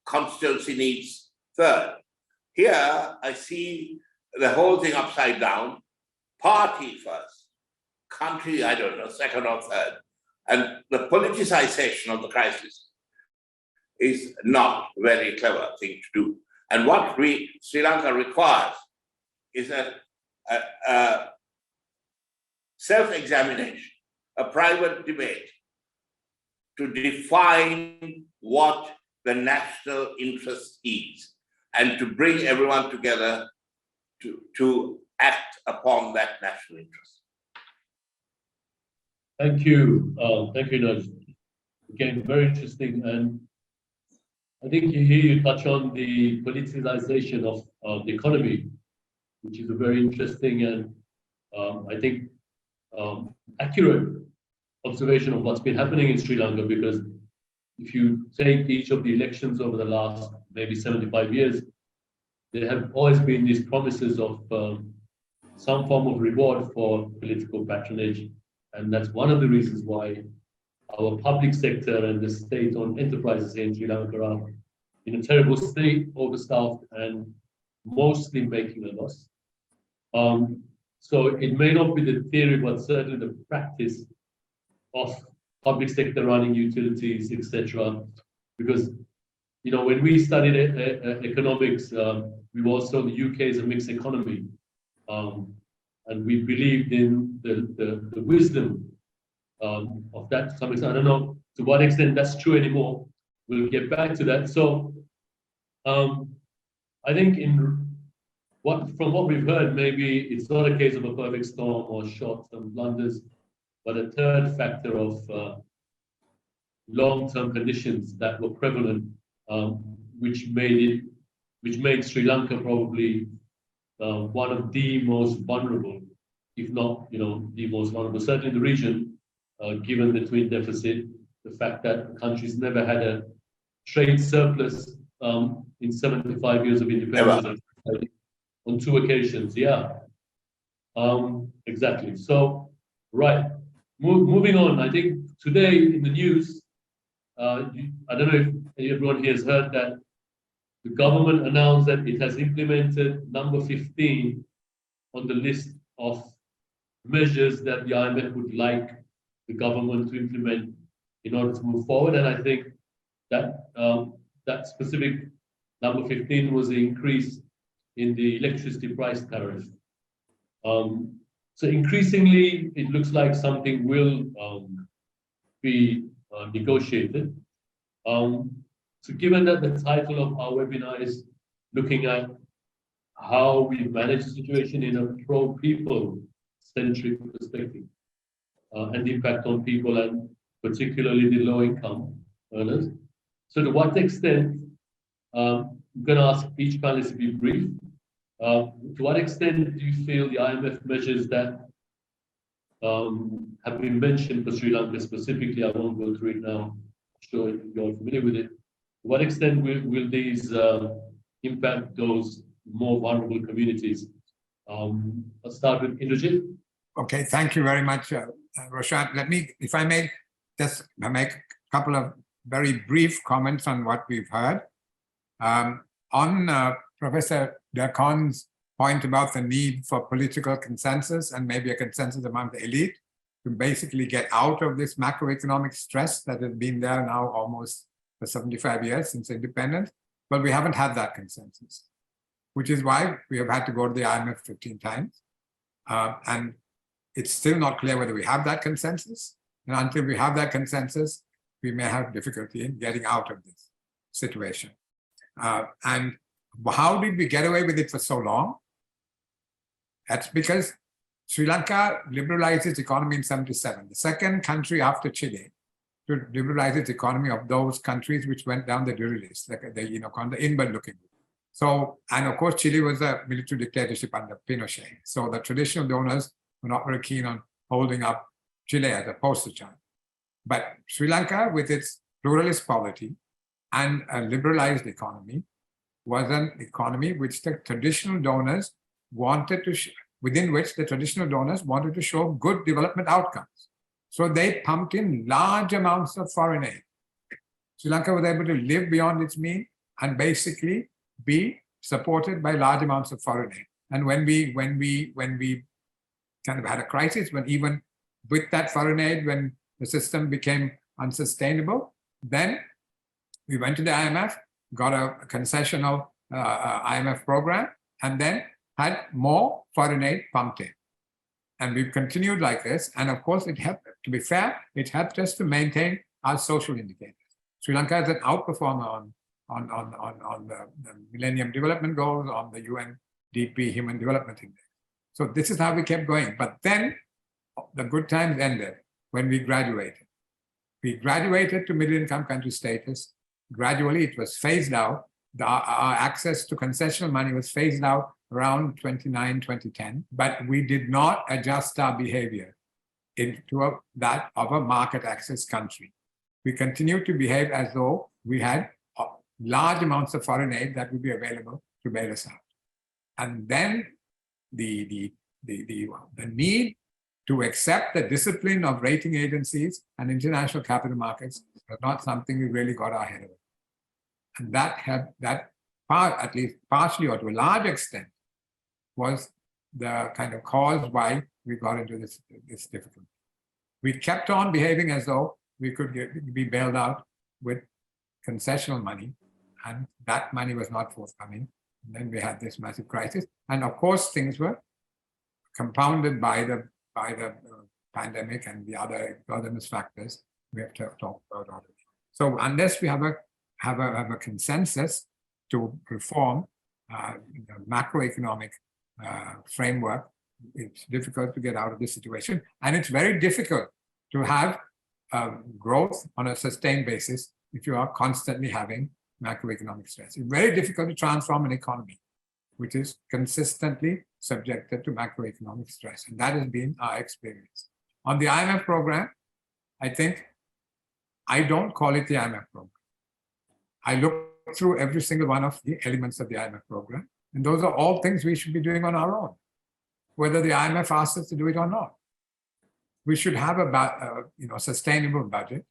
[SPEAKER 7] constituency needs third. Here, I see the whole thing upside down, party first, country, I don't know, second or third. And the politicization of the crisis is not a very clever thing to do. And what Sri Lanka requires is a self-examination, a private debate to define what the national interest is and to bring everyone together to act upon that national interest.
[SPEAKER 1] Thank you. Thank you, Niranjan. Again, very interesting. And I think you touch on the politicization of the economy, which is a very interesting and I think accurate observation of what's been happening in Sri Lanka, because if you take each of the elections over the last maybe 75 years, there have always been these promises of some form of reward for political patronage. And that's one of the reasons why our public sector and the state-owned enterprises in Sri Lanka are in a terrible state, overstaffed, and mostly making a loss. So it may not be the theory, but certainly the practice of public sector running utilities, etc. Because, you know, when we studied economics, we also, the UK is a mixed economy. And we believed in the wisdom of that to some extent. I don't know to what extent that's true anymore. We'll get back to that. So I think from what we've heard, maybe it's not a case of a perfect storm or short-term blunders, but a third factor of long-term conditions that were prevalent, which made Sri Lanka probably one of the most vulnerable, if not, you know, the most vulnerable, certainly in the region, given the twin deficit, the fact that the country's never had a trade surplus in 75 years of independence. On 2 occasions, yeah. Exactly. So, right. Moving on, I think today in the news, I don't know if everyone here has heard that the government announced that it has implemented number 15 on the list of measures that the IMF would like the government to implement in order to move forward. And I think that that specific number 15 was the increase in the electricity price tariff. So increasingly, it looks like something will be negotiated. So given that the title of our webinar is looking at how we manage the situation in a pro-people centric perspective and the impact on people and particularly the low-income earners. So to what extent, I'm going to ask each panelist to be brief. To what extent do you feel the IMF measures that have been mentioned for Sri Lanka specifically, I won't go through it now, I'm sure you're familiar with it. To what extent will these impact those more vulnerable communities? Let's start with Indrajith.
[SPEAKER 4] Okay, thank you very much, Roshan. Let me, if I may, just make a couple of very brief comments on what we've heard. On Professor Dercon's point about the need for political consensus and maybe a consensus among the elite to basically get out of this macroeconomic stress that has been there now almost for 75 years since independence. But we haven't had that consensus, which is why we have had to go to the IMF 15 times. And it's still not clear whether we have that consensus. And until we have that consensus, we may have difficulty in getting out of this situation. And how did we get away with it for so long? That's because Sri Lanka liberalized its economy in 1977, the second country after Chile to liberalize its economy of those countries which went down the dirty list, like the inward-looking. So, and of course, Chile was a military dictatorship under Pinochet. So the traditional donors were not very keen on holding up Chile as a poster child. But Sri Lanka, with its pluralist polity and a liberalized economy, was an economy which the traditional donors wanted to, within which the traditional donors wanted to show good development outcomes. So they pumped in large amounts of foreign aid. Sri Lanka was able to live beyond its means and basically be supported by large amounts of foreign aid. And when we kind of had a crisis, when even with that foreign aid, when the system became unsustainable, then we went to the IMF, got a concessional IMF program, and then had more foreign aid pumped in. And we've continued like this. And of course, it helped, to be fair, it helped us to maintain our social indicators. Sri Lanka is an outperformer on the Millennium Development Goals, on the UNDP Human Development Index. So this is how we kept going. But then the good times ended when we graduated. We graduated to middle income country status. Gradually, it was phased out. Our access to concessional money was phased out around 2010, but we did not adjust our behavior into that of a market access country. We continued to behave as though we had large amounts of foreign aid that would be available to bail us out. And then the need to accept the discipline of rating agencies and international capital markets was not something we really got our head around. And that part, at least partially or to a large extent, was the kind of cause why we got into this difficulty. We kept on behaving as though we could be bailed out with concessional money, and that money was not forthcoming. And then we had this massive crisis. And of course, things were compounded by the pandemic and the other exogenous factors we have talked about already. So unless we have a consensus to reform the macroeconomic framework, it's difficult to get out of this situation. And it's very difficult to have growth on a sustained basis if you are constantly having macroeconomic stress. It's very difficult to transform an economy which is consistently subjected to macroeconomic stress. And that has been our experience. On the IMF program, I think I don't call it the IMF program. I look through every single one of the elements of the IMF program, and those are all things we should be doing on our own, whether the IMF asks us to do it or not. We should have a sustainable budget.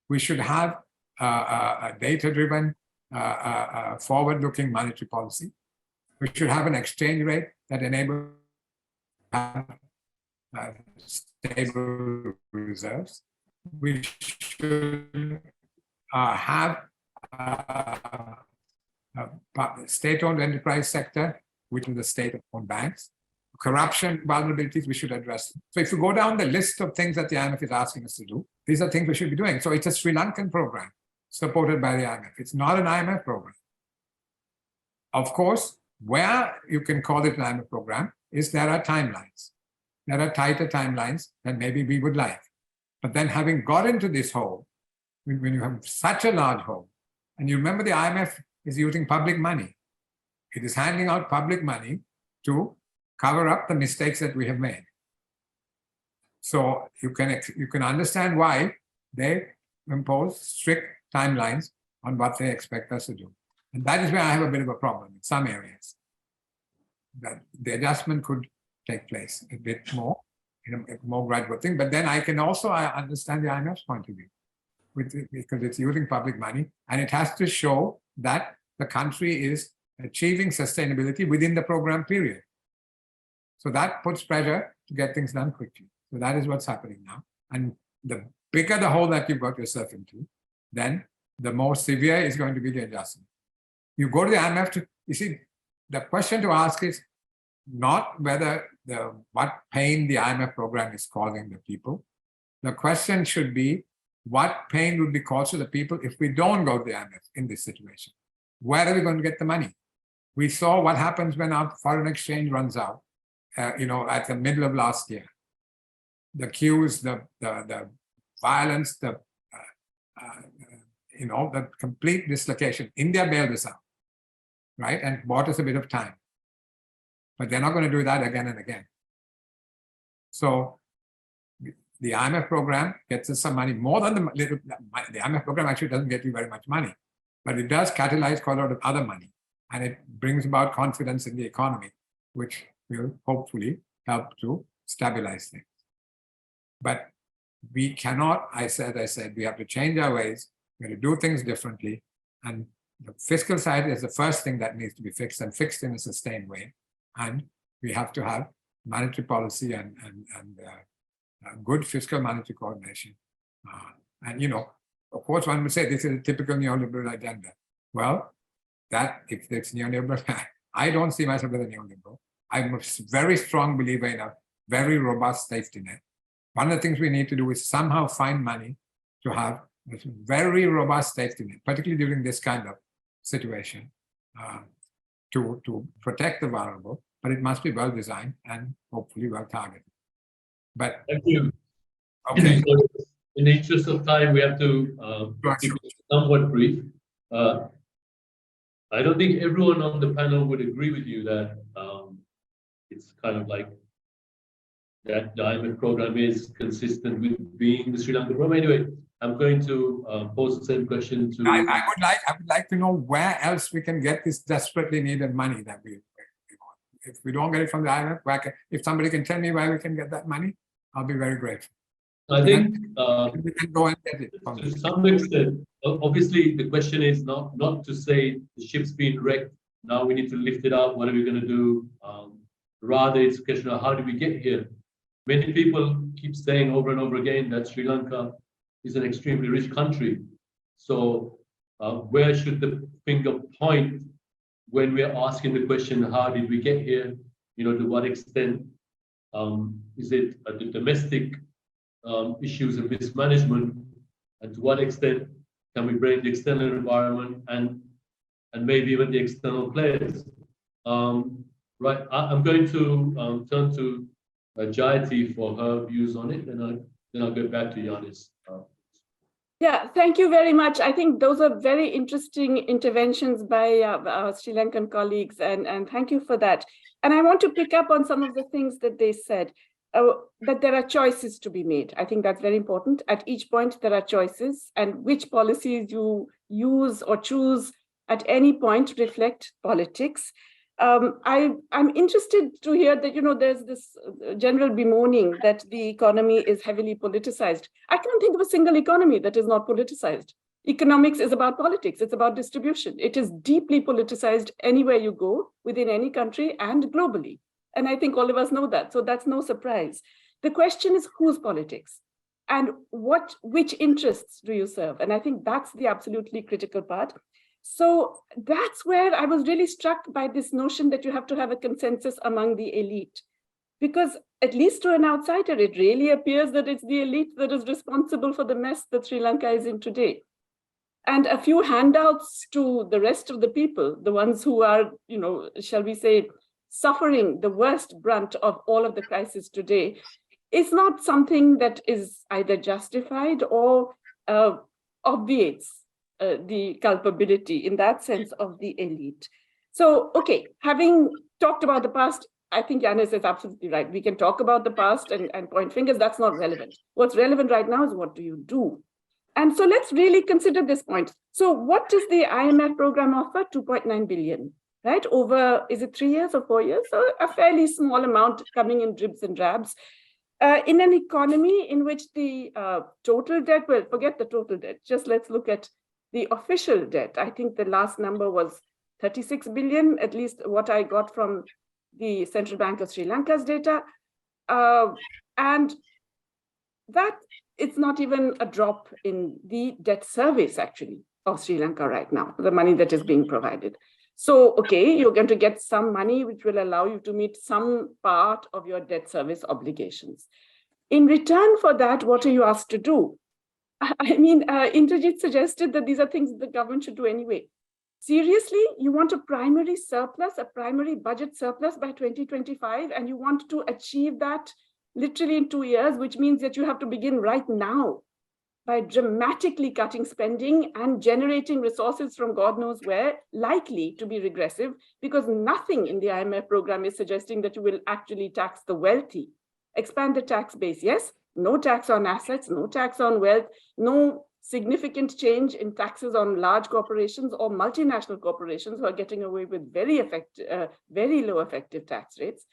[SPEAKER 4] We should have a data-driven, forward-looking monetary policy. We should have an exchange rate that enables stable reserves. We should have a state-owned enterprise sector, which is the state-owned banks. Corruption vulnerabilities, we should address. So if you go down the list of things that the IMF is asking us to do, these are things we should be doing. So it's a Sri Lankan program supported by the IMF. It's not an IMF program. Of course, where you can call it an IMF program is there are timelines. There are tighter timelines than maybe we would like. But then having got into this hole, when you have such a large hole, and you remember the IMF is using public money. It is handing out public money to cover up the mistakes that we have made. So you can understand why they impose strict timelines on what they expect us to do. And that is where I have a bit of a problem in some areas. That the adjustment could take place a bit more, in a more gradual thing. But then I can also understand the IMF's point of view, because it's using public money, and it has to show that the country is achieving sustainability within the program period. So that puts pressure to get things done quickly. So that is what's happening now. And the bigger the hole that you've got yourself into, then the more severe is going to be the adjustment. You go to the IMF you see, the question to ask is not whether what pain the IMF program is causing the people, The question should be, what pain would be caused to the people if we don't go to the IMF in this situation? Where are we going to get the money? We saw what happens when our foreign exchange runs out, at the middle of last year. The queues, the violence, the complete dislocation. India bailed us out, right? And bought us a bit of time. But they're not going to do that again and again. So the IMF program gets us some money, more than the IMF program actually doesn't get you very much money, but it does catalyze quite a lot of other money, and it brings about confidence in the economy, which will hopefully help to stabilize things. But we cannot, as I said, we have to change our ways, we have to do things differently, and the fiscal side is the first thing that needs to be fixed, and fixed in a sustained way, and we have to have monetary policy and good fiscal monetary coordination. Of course, one would say this is a typical neoliberal agenda. Well, if it's neoliberal, I don't see myself as a neoliberal. I'm a very strong believer in a very robust safety net. One of the things we need to do is somehow find money to have a very robust safety net, particularly during this kind of situation, to protect the vulnerable, but it must be well designed and hopefully well targeted. But
[SPEAKER 1] thank you.
[SPEAKER 4] Okay.
[SPEAKER 1] In the interest of time, we have to keep it somewhat brief. I don't think everyone on the panel would agree with you that it's kind of like that the IMF program is consistent with being the Sri Lanka program. Anyway, I'm going to pose the same question to.
[SPEAKER 4] I would like to know where else we can get this desperately needed money that we want. If we don't get it from the IMF, if somebody can tell me where we can get that money, I'll be very grateful.
[SPEAKER 1] I think
[SPEAKER 4] we can go and get it.
[SPEAKER 1] To some extent, obviously the question is not to say the ship's been wrecked, now we need to lift it up, what are we going to do? Rather, it's a question of how did we get here? Many people keep saying over and over again that Sri Lanka is an extremely rich country. So where should the finger point when we're asking the question, how did we get here? To what extent is it the domestic issues of mismanagement, and to what extent can we bring the external environment and maybe even the external players? Right, I'm going to turn to Jayati for her views on it, and then I'll get back to Yanis.
[SPEAKER 3] Yeah, thank you very much. I think those are very interesting interventions by our Sri Lankan colleagues, and thank you for that. And I want to pick up on some of the things that they said, that there are choices to be made. I think that's very important. At each point, there are choices, and which policies you use or choose at any point reflect politics. I'm interested to hear that, there's this general bemoaning that the economy is heavily politicized. I can't think of a single economy that is not politicized. Economics is about politics, it's about distribution. It is deeply politicized anywhere you go, within any country and globally. And I think all of us know that, so that's no surprise. The question is whose politics and which interests do you serve? And I think that's the absolutely critical part. So that's where I was really struck by this notion that you have to have a consensus among the elite, because at least to an outsider, it really appears that it's the elite that is responsible for the mess that Sri Lanka is in today. And a few handouts to the rest of the people, the ones who are, shall we say, suffering the worst brunt of all of the crisis today, is not something that is either justified or obviates the culpability in that sense of the elite. So, okay, having talked about the past, I think Yanis is absolutely right. We can talk about the past and point fingers, that's not relevant. What's relevant right now is what do you do? And so let's really consider this point. So what does the IMF program offer? 2.9 billion, right? Over, is it 3 years or 4 years? So a fairly small amount coming in dribs and drabs. In an economy in which the total debt, well, forget the total debt, just let's look at the official debt. I think the last number was 36 billion, at least what I got from the Central Bank of Sri Lanka's data. And that it's not even a drop in the debt service actually of Sri Lanka right now, the money that is being provided. So, okay, you're going to get some money which will allow you to meet some part of your debt service obligations. In return for that, what are you asked to do? I mean, Indrajith suggested that these are things the government should do anyway. Seriously, you want a primary surplus, a primary budget surplus by 2025, and you want to achieve that literally in 2 years, which means that you have to begin right now by dramatically cutting spending and generating resources from God knows where, likely to be regressive, because nothing in the IMF program is suggesting that you will actually tax the wealthy. Expand the tax base, yes, no tax on assets, no tax on wealth, no significant change in taxes on large corporations or multinational corporations who are getting away with very low effective tax rates.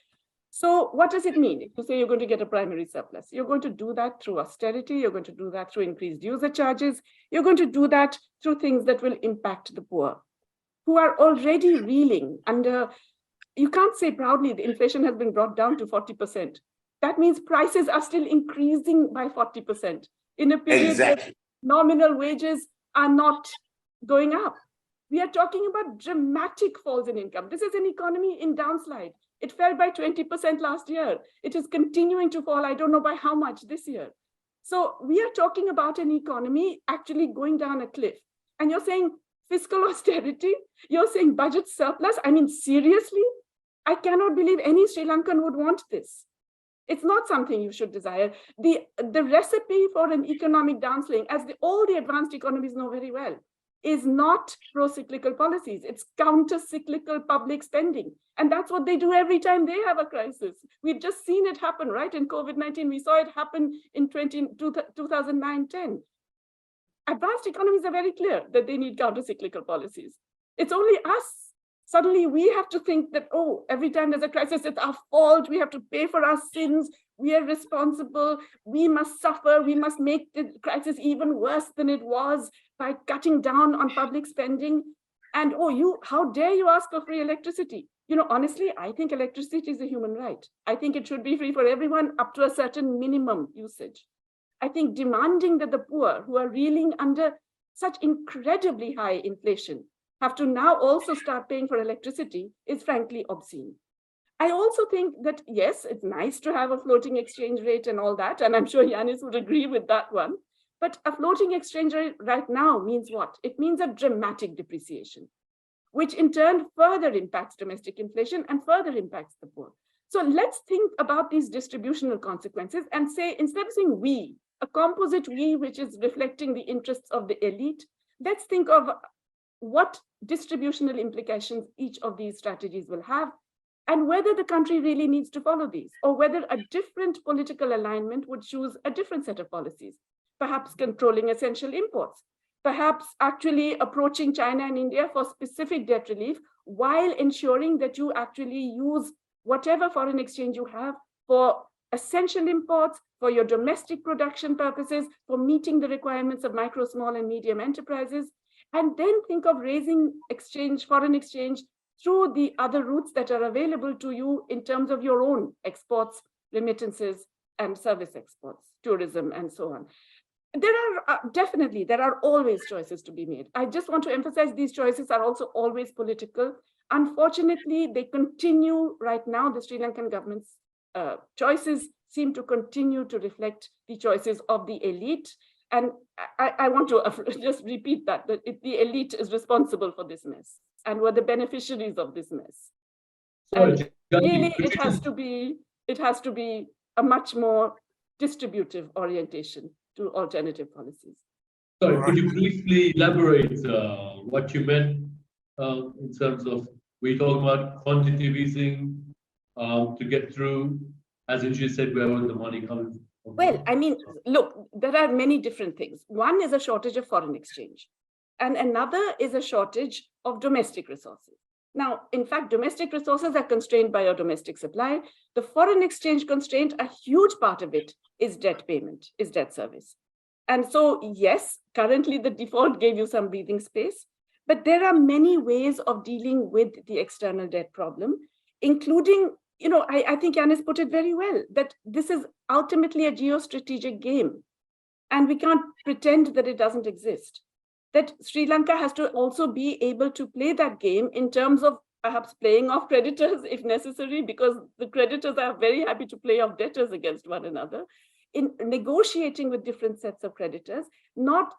[SPEAKER 3] So what does it mean if you say you're going to get a primary surplus? You're going to do that through austerity, you're going to do that through increased user charges, you're going to do that through things that will impact the poor, who are already reeling under, you can't say proudly the inflation has been brought down to 40%. That means prices are still increasing by 40% in a period where nominal wages are not going up. We are talking about dramatic falls in income. This is an economy in downslide. It fell by 20% last year. It is continuing to fall. I don't know by how much this year. So we are talking about an economy actually going down a cliff. And you're saying fiscal austerity? You're saying budget surplus? I mean, seriously? I cannot believe any Sri Lankan would want this. It's not something you should desire. The recipe for an economic downswing, as all the advanced economies know very well, is not pro-cyclical policies. It's counter-cyclical public spending. And that's what they do every time they have a crisis. We've just seen it happen, right? In COVID-19, we saw it happen in 2009-10. Advanced economies are very clear that they need counter-cyclical policies. It's only us. Suddenly we have to think that, oh, every time there's a crisis, it's our fault. We have to pay for our sins. We are responsible. We must suffer. We must make the crisis even worse than it was by cutting down on public spending. And how dare you ask for free electricity? You know, honestly, I think electricity is a human right. I think it should be free for everyone up to a certain minimum usage. I think demanding that the poor who are reeling under such incredibly high inflation have to now also start paying for electricity is frankly obscene. I also think that, yes, it's nice to have a floating exchange rate and all that, and I'm sure Yanis would agree with that one, but a floating exchange rate right now means what? It means a dramatic depreciation, which in turn further impacts domestic inflation and further impacts the poor. So let's think about these distributional consequences and say, instead of saying we, a composite we, which is reflecting the interests of the elite, let's think of what distributional implications each of these strategies will have, and whether the country really needs to follow these, or whether a different political alignment would choose a different set of policies, perhaps controlling essential imports, perhaps actually approaching China and India for specific debt relief, while ensuring that you actually use whatever foreign exchange you have for essential imports, for your domestic production purposes, for meeting the requirements of micro, small, and medium enterprises, and then think of raising foreign exchange through the other routes that are available to you in terms of your own exports, remittances, and service exports, tourism, and so on. There are always choices to be made. I just want to emphasize these choices are also always political. Unfortunately, they continue right now. The Sri Lankan government's choices seem to continue to reflect the choices of the elite. And I want to just repeat that the elite is responsible for this mess and were the beneficiaries of this mess. And really, it has to be a much more distributive orientation to alternative policies.
[SPEAKER 1] Sorry, could you briefly elaborate what you meant in terms of, we talking about quantitative easing to get through, as you said, where will the money come from?
[SPEAKER 3] Well, I mean, look, there are many different things. One is a shortage of foreign exchange, and another is a shortage of domestic resources. Now, in fact, domestic resources are constrained by your domestic supply. The foreign exchange constraint, a huge part of it is debt payment, is debt service. And so, yes, currently the default gave you some breathing space, but there are many ways of dealing with the external debt problem, including, you know, I think Yanis put it very well, that this is ultimately a geostrategic game, and we can't pretend that it doesn't exist. That Sri Lanka has to also be able to play that game in terms of perhaps playing off creditors if necessary, because the creditors are very happy to play off debtors against one another, in negotiating with different sets of creditors, not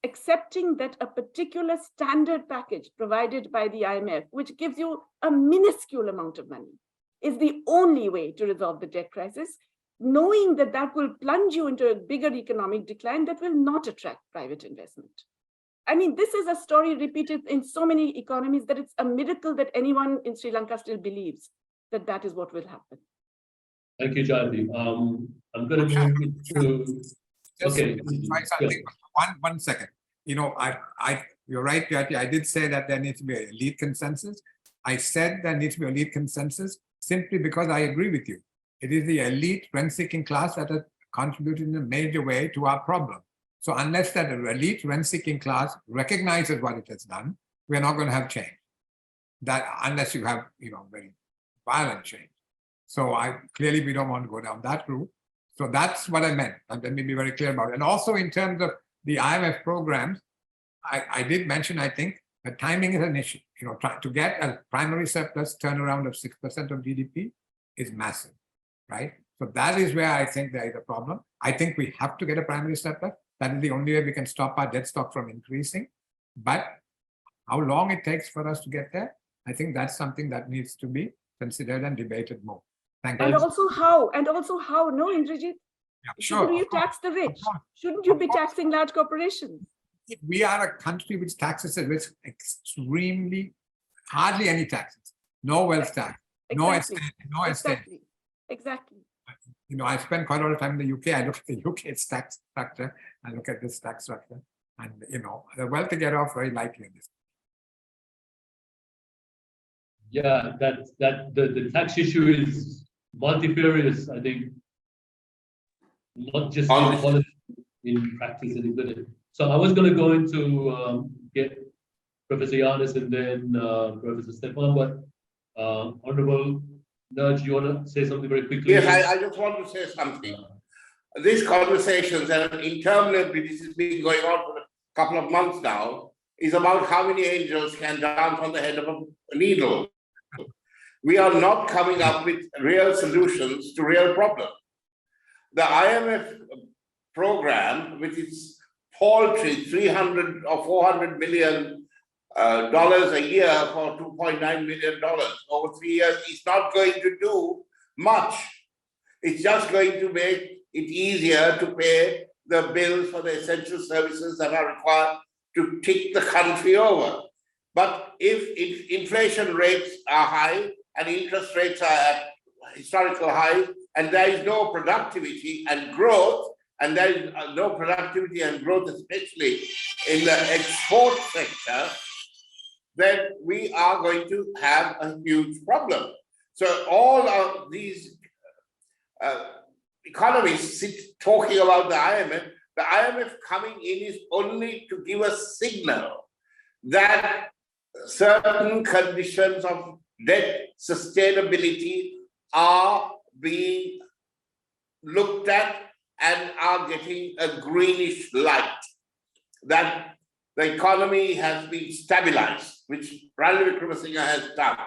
[SPEAKER 3] accepting that a particular standard package provided by the IMF, which gives you a minuscule amount of money, is the only way to resolve the debt crisis, knowing that that will plunge you into a bigger economic decline that will not attract private investment. I mean, this is a story repeated in so many economies that it's a miracle that anyone in Sri Lanka still believes that that is what will happen.
[SPEAKER 1] Thank you, Jayati. I'm going to move to. Okay.
[SPEAKER 4] Try something. One second. You know, you're right, Jayati. I did say that there needs to be a elite consensus. I said there needs to be a elite consensus simply because I agree with you. It is the elite rent-seeking class that has contributed in a major way to our problem. So unless that elite rent-seeking class recognizes what it has done, we're not going to have change. That unless you have, you know, very violent change. So clearly we don't want to go down that route. So that's what I meant. And let me be very clear about it. And also in terms of the IMF programs, I did mention, I think, that timing is an issue. You know, to get a primary surplus turnaround of 6% of GDP is massive, right? So that is where I think there is a problem. I think we have to get a primary surplus. That is the only way we can stop our debt stock from increasing. But how long it takes for us to get there, I think that's something that needs to be considered and debated more. Thank you.
[SPEAKER 3] And also how, no, Indrajith?
[SPEAKER 4] Yeah, sure.
[SPEAKER 3] Shouldn't you tax the rich? Shouldn't you be taxing large corporations?
[SPEAKER 4] We are a country which taxes the rich extremely, hardly any taxes. No wealth tax, no estate, no estate.
[SPEAKER 3] Exactly.
[SPEAKER 4] You know, I spent quite a lot of time in the UK. I look at the UK's tax structure. I look at this tax structure, and you know, the wealthy get off very lightly in this.
[SPEAKER 1] Yeah, the tax issue is multifarious. I think not just in policy, in practice and in. So I was going to go into get Professor Yanis and then Professor Stepan, but Honourable Nudge, you want to say something very quickly?
[SPEAKER 7] Yes, I just want to say something. These conversations and interminably, this has been going on for a couple of months now, is about how many angels can dance on the head of a needle. We are not coming up with real solutions to real problems. The IMF program, with its paltry $300 or $400 million a year for $2.9 million over 3 years, is not going to do much. It's just going to make it easier to pay the bills for the essential services that are required to tick the country over. But if inflation rates are high and interest rates are at historical highs, and there is no productivity and growth, and there is no productivity and growth, especially in the export sector, then we are going to have a huge problem. So all of these economists sit talking about the IMF coming in is only to give a signal that certain conditions of debt sustainability are being looked at and are getting a greenish light, that the economy has been stabilized, which Ranil Wickremesinghe has done.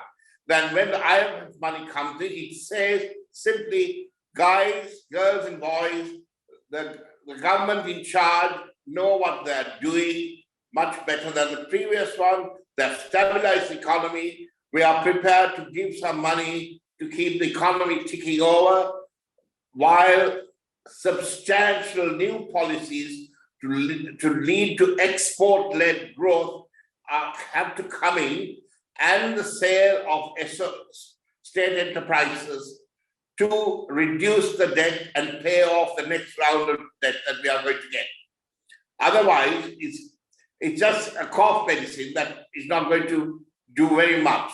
[SPEAKER 7] Then when the IMF money comes in, it says simply, guys, girls and boys, the government in charge know what they're doing much better than the previous one. They've stabilized the economy. We are prepared to give some money to keep the economy ticking over, while substantial new policies to lead to export-led growth have to come in, and the sale of state enterprises to reduce the debt and pay off the next round of debt that we are going to get. Otherwise, it's just a cough medicine that is not going to do very much.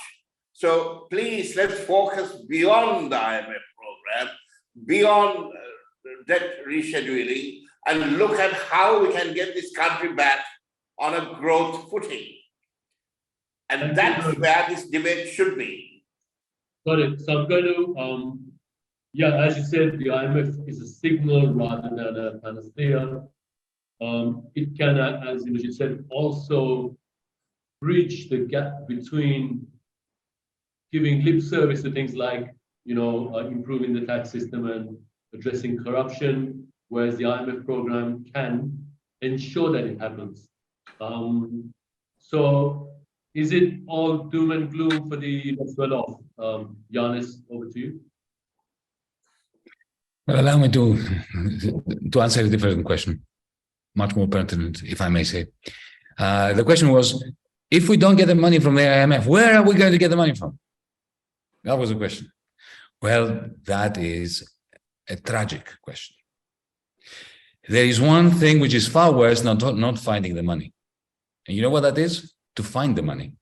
[SPEAKER 7] So please, let's focus beyond the IMF program, beyond debt rescheduling, and look at how we can get this country back on a growth footing. And that's where this debate should be.
[SPEAKER 1] Got it. So I'm going to, yeah, as you said, the IMF is a signal rather than a panacea. It can, as you said, also bridge the gap between giving lip service to things like, improving the tax system and addressing corruption, whereas the IMF program can ensure that it happens. So is it all doom and gloom for the that's well off? Yanis, over to you.
[SPEAKER 6] Well, allow me to answer a different question, much more pertinent, if I may say. The question was, if we don't get the money from the IMF, where are we going to get the money from? That was the question. Well, that is a tragic question. There is one thing which is far worse than not finding the money. And you know what that is? To find the money.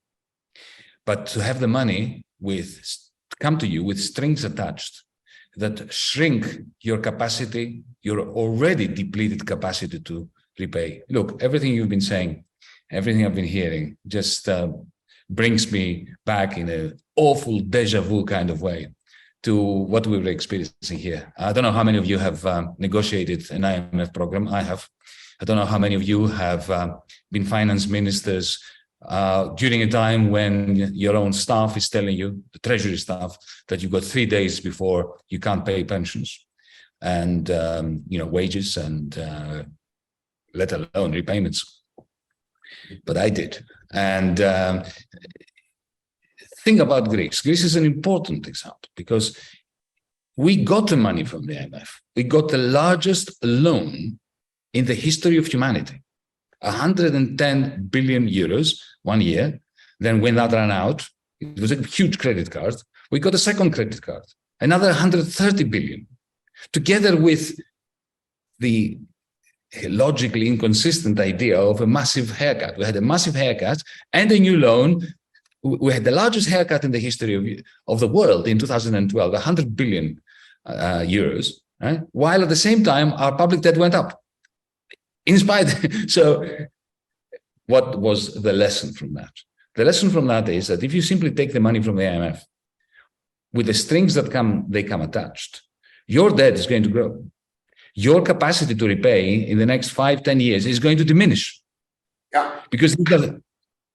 [SPEAKER 6] But to have the money come to you with strings attached that shrink your capacity, your already depleted capacity to repay. Look, everything you've been saying, everything I've been hearing just brings me back in an awful deja vu kind of way to what we were experiencing here. I don't know how many of you have negotiated an IMF program. I have. I don't know how many of you have been finance ministers during a time when your own staff is telling you, the treasury staff, that you've got 3 days before you can't pay pensions and wages and let alone repayments. But I did. And think about Greece. Greece is an important example because we got the money from the IMF. We got the largest loan in the history of humanity. 110 billion euros 1 year. Then when that ran out, it was a huge credit card. We got a second credit card, another 130 billion, together with the logically inconsistent idea of a massive haircut. We had a massive haircut and a new loan. We had the largest haircut in the history of the world in 2012, 100 billion euros, right? While at the same time, our public debt went up. In spite, so what was the lesson from that? The lesson from that is that if you simply take the money from the IMF, with the strings that come attached, your debt is going to grow. Your capacity to repay in the next 5-10 years is going to diminish.
[SPEAKER 7] Yeah.
[SPEAKER 6] Because these are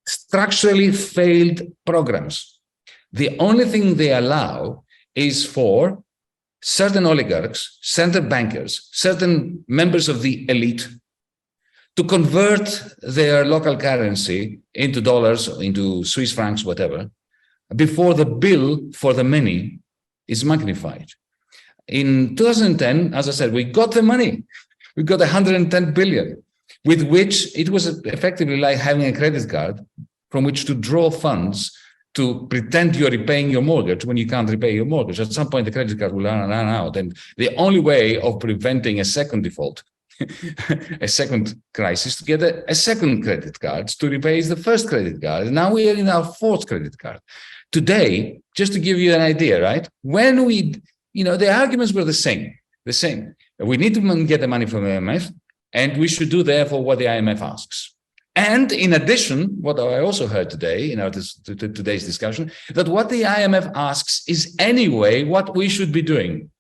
[SPEAKER 6] structurally failed programs. The only thing they allow is for certain oligarchs, certain bankers, certain members of the elite to convert their local currency into dollars, into Swiss francs, whatever, before the bill for the many is magnified. In 2010, as I said, we got the money. We got 110 billion, with which it was effectively like having a credit card from which to draw funds to pretend you're repaying your mortgage when you can't repay your mortgage. At some point, the credit card will run out. And the only way of preventing a second default, a second crisis, to get a second credit card to repay is the first credit card. And now we are in our fourth credit card. Today, just to give you an idea, right? When the arguments were the same. We need to get the money from the IMF, and we should do therefore what the IMF asks. And in addition, what I also heard today in our today's discussion, that what the IMF asks is anyway what we should be doing,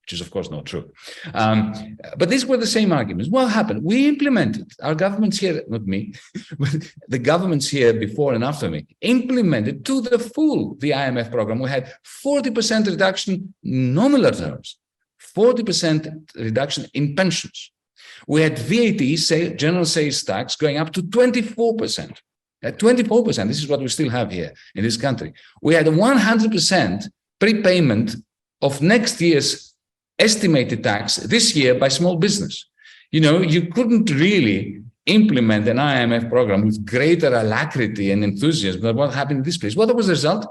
[SPEAKER 6] which is of course not true. But these were the same arguments. What happened? We implemented, our governments here, not me, but the governments here before and after me, implemented to the full the IMF program. We had 40% reduction in nominal terms, 40% reduction in pensions. We had VAT, general sales tax, going up to 24%. At 24%, this is what we still have here in this country. We had 100% prepayment of next year's estimated tax this year by small business. You couldn't really implement an IMF program with greater alacrity and enthusiasm than what happened in this place. What was the result?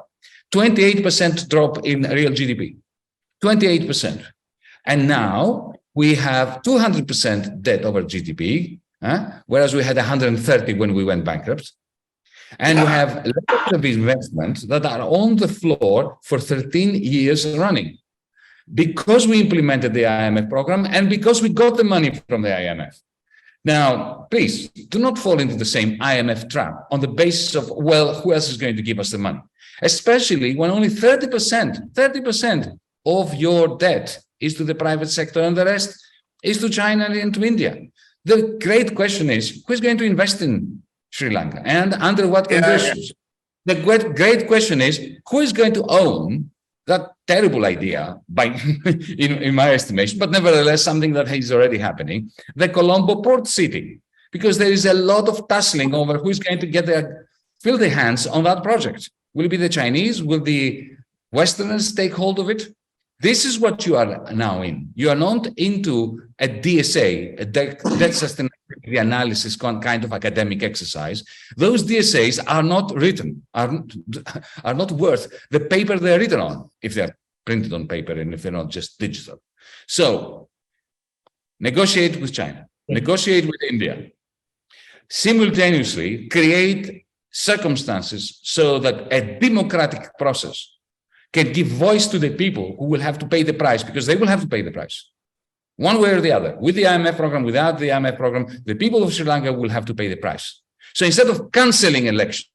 [SPEAKER 6] 28% drop in real GDP. 28%. And now we have 200% debt over GDP, whereas we had 130 when we went bankrupt. And we have lots of investments that are on the floor for 13 years running because we implemented the IMF program and because we got the money from the IMF. Now, please do not fall into the same IMF trap on the basis of, well, who else is going to give us the money? Especially when only 30% of your debt is to the private sector and the rest is to China and to India. The great question is, who is going to invest in Sri Lanka and under what conditions? The great question is, who is going to own that terrible idea, in my estimation, but nevertheless something that is already happening, the Colombo port city, because there is a lot of tussling over who's going to get their filthy hands on that project. Will it be the Chinese? Will the Westerners take hold of it? This is what you are now in. You are not into a DSA, a debt sustainability analysis kind of academic exercise. Those DSAs are not written, are not worth the paper they're written on, if they're printed on paper and if they're not just digital. So negotiate with China, negotiate with India, simultaneously create circumstances so that a democratic process can give voice to the people who will have to pay the price, because they will have to pay the price. One way or the other, with the IMF program, without the IMF program, the people of Sri Lanka will have to pay the price. So instead of cancelling elections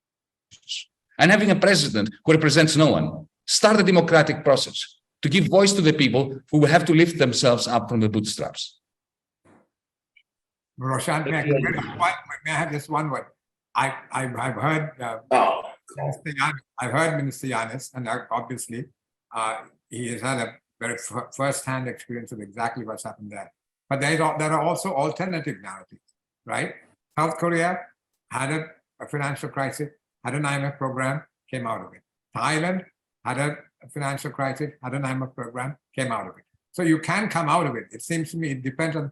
[SPEAKER 6] and having a president who represents no one, start a democratic process to give voice to the people who will have to lift themselves up from the bootstraps.
[SPEAKER 4] Roshan, may I have just one word? I've heard I've heard Minister Yanis, and obviously he has had a very first-hand experience of exactly what's happened there. But there are also alternative narratives, right? South Korea had a financial crisis, had an IMF program, came out of it. Thailand had a financial crisis, had an IMF program, came out of it. So you can come out of it. It seems to me it depends on.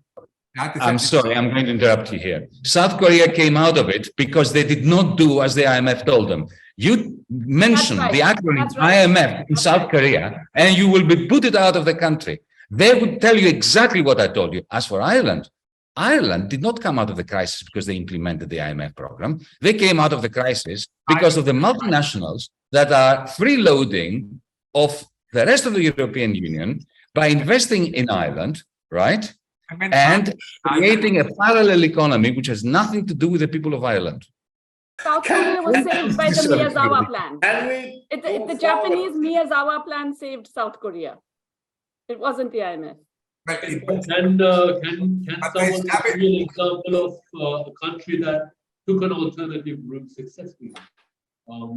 [SPEAKER 6] I'm sorry, I'm going to interrupt you here. South Korea came out of it because they did not do as the IMF told them. You mentioned the acronym IMF in South Korea, and you will be put out of the country. They would tell you exactly what I told you. As for Ireland, Ireland did not come out of the crisis because they implemented the IMF program. They came out of the crisis because of the multinationals that are freeloading of the rest of the European Union by investing in Ireland, right? And creating a parallel economy which has nothing to do with the people of Ireland.
[SPEAKER 3] South Korea was saved by the Miyazawa plan. The Japanese Miyazawa plan saved South Korea. It wasn't the IMF.
[SPEAKER 1] Can someone give me an example of a country that took an alternative route successfully?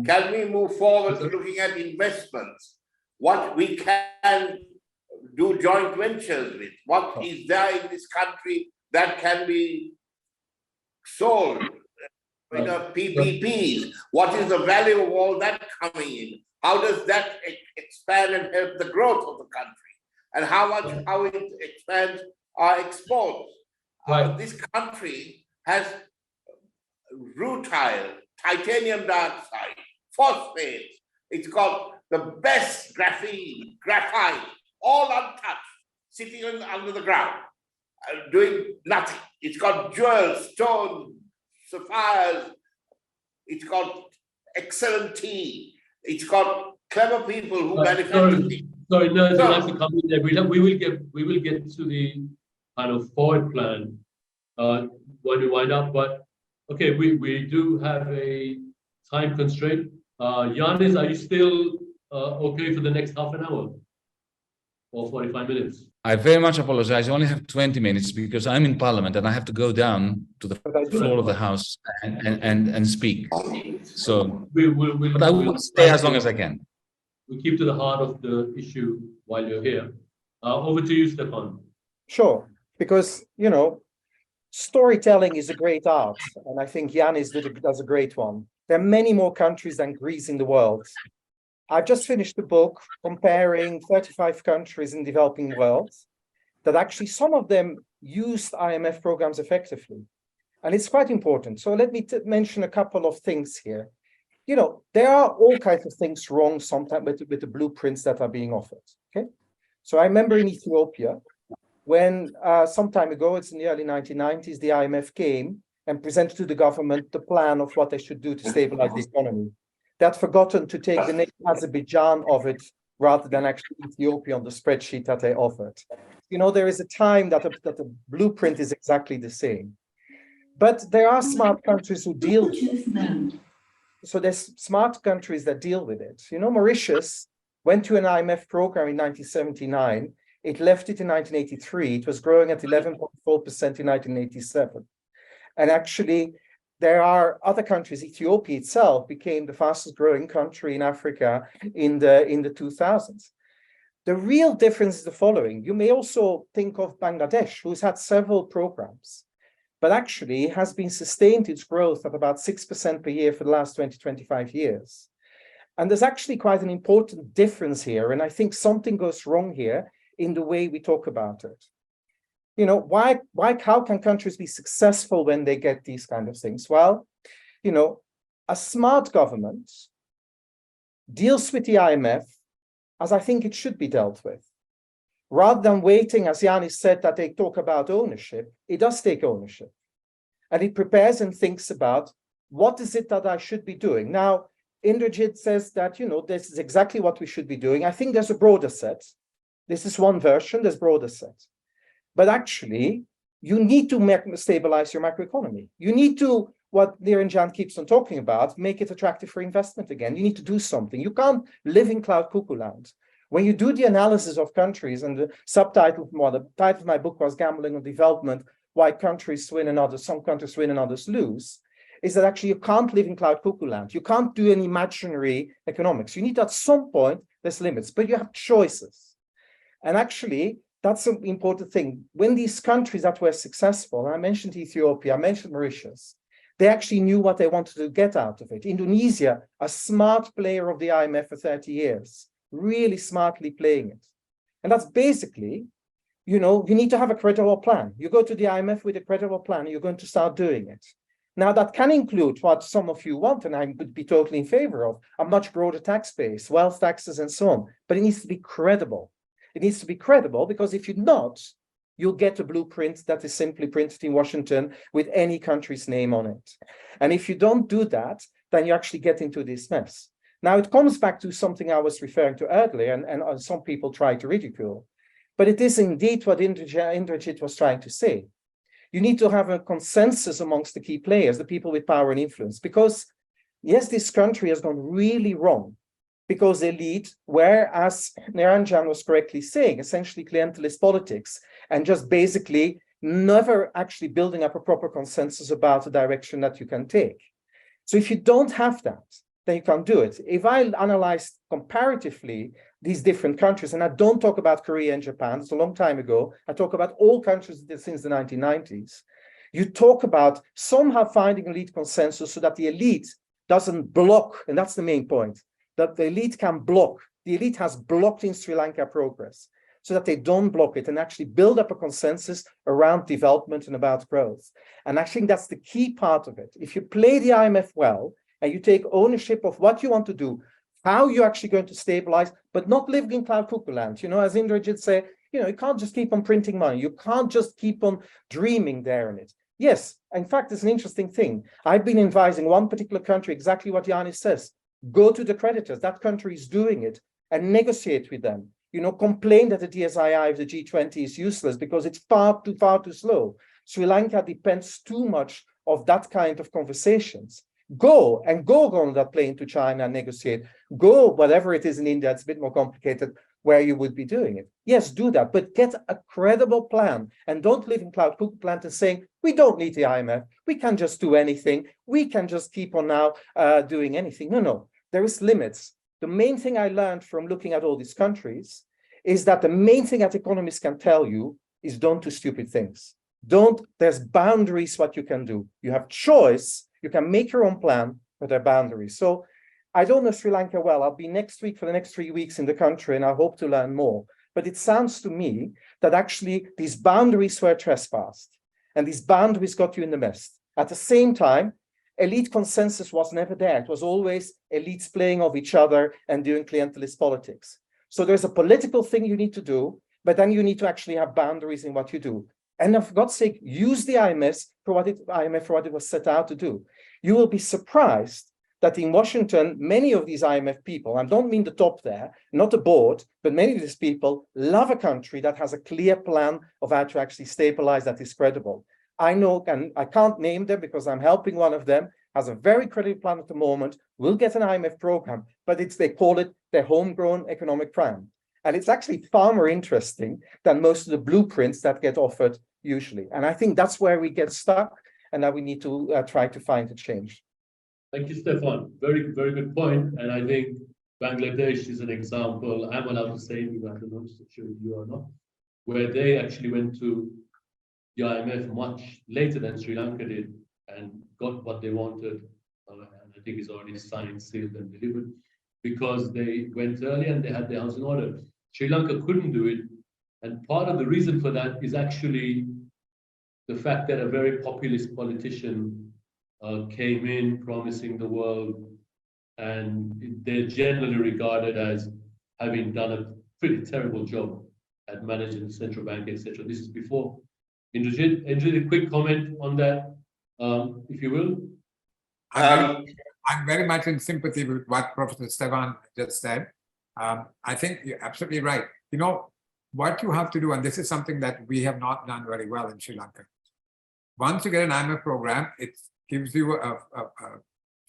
[SPEAKER 7] Can we move forward to looking at investments? What we can do joint ventures with? What is there in this country that can be sold? PPPs. What is the value of all that coming in? How does that expand and help the growth of the country? And how it expands our exports? This country has rutile, titanium dioxide, phosphates. It's got the best graphite, all untouched, sitting under the ground, doing nothing. It's got jewels, stones, sapphires. It's got excellent tea. It's got clever people who manufacture things.
[SPEAKER 1] Sorry, no, you have to come in there. We will get to the kind of forward plan when we wind up. But okay, we do have a time constraint. Yanis, are you still okay for the next half an hour or 45 minutes?
[SPEAKER 6] I very much apologize. I only have 20 minutes because I'm in Parliament and I have to go down to the floor of the House and speak. So, but I will stay as long as I can.
[SPEAKER 1] We keep to the heart of the issue while you're here. Over to you, Stepan.
[SPEAKER 5] Sure, because, you know, storytelling is a great art, and I think Yanis does a great one. There are many more countries than Greece in the world. I've just finished a book comparing 35 countries in the developing world that actually some of them used IMF programs effectively. And it's quite important. So let me mention a couple of things here. You know, there are all kinds of things wrong sometimes with the blueprints that are being offered, okay? So I remember in Ethiopia, when some time ago, it's in the early 1990s, the IMF came and presented to the government the plan of what they should do to stabilize the economy. They'd forgotten to take the name Azerbaijan of it rather than actually Ethiopia on the spreadsheet that they offered. You know, there is a time that the blueprint is exactly the same. But there are smart countries who deal with it. So there's smart countries that deal with it. You know, Mauritius went to an IMF program in 1979. It left it in 1983. It was growing at 11.4% in 1987. And actually, there are other countries. Ethiopia itself became the fastest growing country in Africa in the 2000s. The real difference is the following. You may also think of Bangladesh, who's had several programs, but actually has been sustained its growth at about 6% per year for the last 20, 25 years. And there's actually quite an important difference here. And I think something goes wrong here in the way we talk about it. You know, how can countries be successful when they get these kind of things? Well, you know, a smart government deals with the IMF as I think it should be dealt with. Rather than waiting, as Yanis said, that they talk about ownership, it does take ownership. And it prepares and thinks about what is it that I should be doing. Now, Indrajith says that, you know, this is exactly what we should be doing. I think there's a broader set. This is one version, there's broader set. But actually, you need to stabilize your macroeconomy. You need to, what Niranjan keeps on talking about, make it attractive for investment again. You need to do something. You can't live in cloud cuckoo land. When you do the analysis of countries, and the subtitle, well, the title of my book was Gambling on Development, Why Countries Win and Others, Some Countries Win and Others Lose, is that actually you can't live in cloud cuckoo land. You can't do any imaginary economics. You need at some point, there's limits, but you have choices. And actually, that's an important thing. When these countries that were successful, I mentioned Ethiopia, I mentioned Mauritius, they actually knew what they wanted to get out of it. Indonesia, a smart player of the IMF for 30 years, really smartly playing it. And that's basically, you know, you need to have a credible plan. You go to the IMF with a credible plan, and you're going to start doing it. Now, that can include what some of you want, and I would be totally in favor of, a much broader tax base, wealth taxes, and so on. But it needs to be credible. It needs to be credible, because if you're not, you'll get a blueprint that is simply printed in Washington with any country's name on it. And if you don't do that, then you actually get into this mess. Now, it comes back to something I was referring to earlier, and some people try to ridicule. But it is indeed what Indrajith was trying to say. You need to have a consensus amongst the key players, the people with power and influence, because, yes, this country has gone really wrong. Because the elite, whereas Niranjan was correctly saying, essentially clientelist politics, and just basically never actually building up a proper consensus about the direction that you can take. So if you don't have that, then you can't do it. If I analyze comparatively these different countries, and I don't talk about Korea and Japan, it's a long time ago, I talk about all countries since the 1990s, you talk about somehow finding elite consensus so that the elite doesn't block, and that's the main point, that the elite can block. The elite has blocked in Sri Lanka progress so that they don't block it and actually build up a consensus around development and about growth. And I think that's the key part of it. If you play the IMF well and you take ownership of what you want to do, how you're actually going to stabilize, but not living in cloud cuckoo land. You know, as Indrajith said, you know, you can't just keep on printing money. You can't just keep on dreaming there in it. Yes, in fact, it's an interesting thing. I've been advising one particular country, exactly what Yanis says. Go to the creditors, that country is doing it, and negotiate with them. You know, complain that the DSII of the G20 is useless because it's far too slow. Sri Lanka depends too much of that kind of conversations. Go on that plane to China and negotiate. Go, whatever it is in India, it's a bit more complicated where you would be doing it. Yes, do that, but get a credible plan and don't live in cloud cuckoo land and saying, we don't need the IMF. We can just do anything. We can just keep on now doing anything. No, there is limits. The main thing I learned from looking at all these countries is that the main thing that economists can tell you is don't do stupid things. There's boundaries what you can do. You have choice, you can make your own plan, but there are boundaries. So I don't know Sri Lanka well. I'll be next week for the next 3 weeks in the country and I hope to learn more. But it sounds to me that actually these boundaries were trespassed and these boundaries got you in the mess. At the same time, elite consensus was never there. It was always elites playing off each other and doing clientelist politics. So there's a political thing you need to do, but then you need to actually have boundaries in what you do. And for God's sake, use the IMF for what it was set out to do. You will be surprised that in Washington, many of these IMF people, I don't mean the top there, not the board, but many of these people love a country that has a clear plan of how to actually stabilize that is credible. I know, and I can't name them because I'm helping one of them, has a very credible plan at the moment, will get an IMF program, but they call it their homegrown economic plan. And it's actually far more interesting than most of the blueprints that get offered usually. And I think that's where we get stuck. and that we need to try to find a change.
[SPEAKER 1] Thank you, Stepan. Very, very good point. And I think Bangladesh is an example. I'm allowed to say, I don't know if you are not, where they actually went to the IMF much later than Sri Lanka did and got what they wanted. And I think it's already signed, sealed, and delivered because they went early and they had their house in order. Sri Lanka couldn't do it. And part of the reason for that is actually the fact that a very populist politician came in promising the world, and they're generally regarded as having done a pretty terrible job at managing the central bank, etc. This is before Indrajith. A quick comment on that, if you will.
[SPEAKER 4] I'm very much in sympathy with what Professor Stepan just said. I think you're absolutely right. You know, what you have to do, and this is something that we have not done very well in Sri Lanka. Once you get an IMF program, it gives you a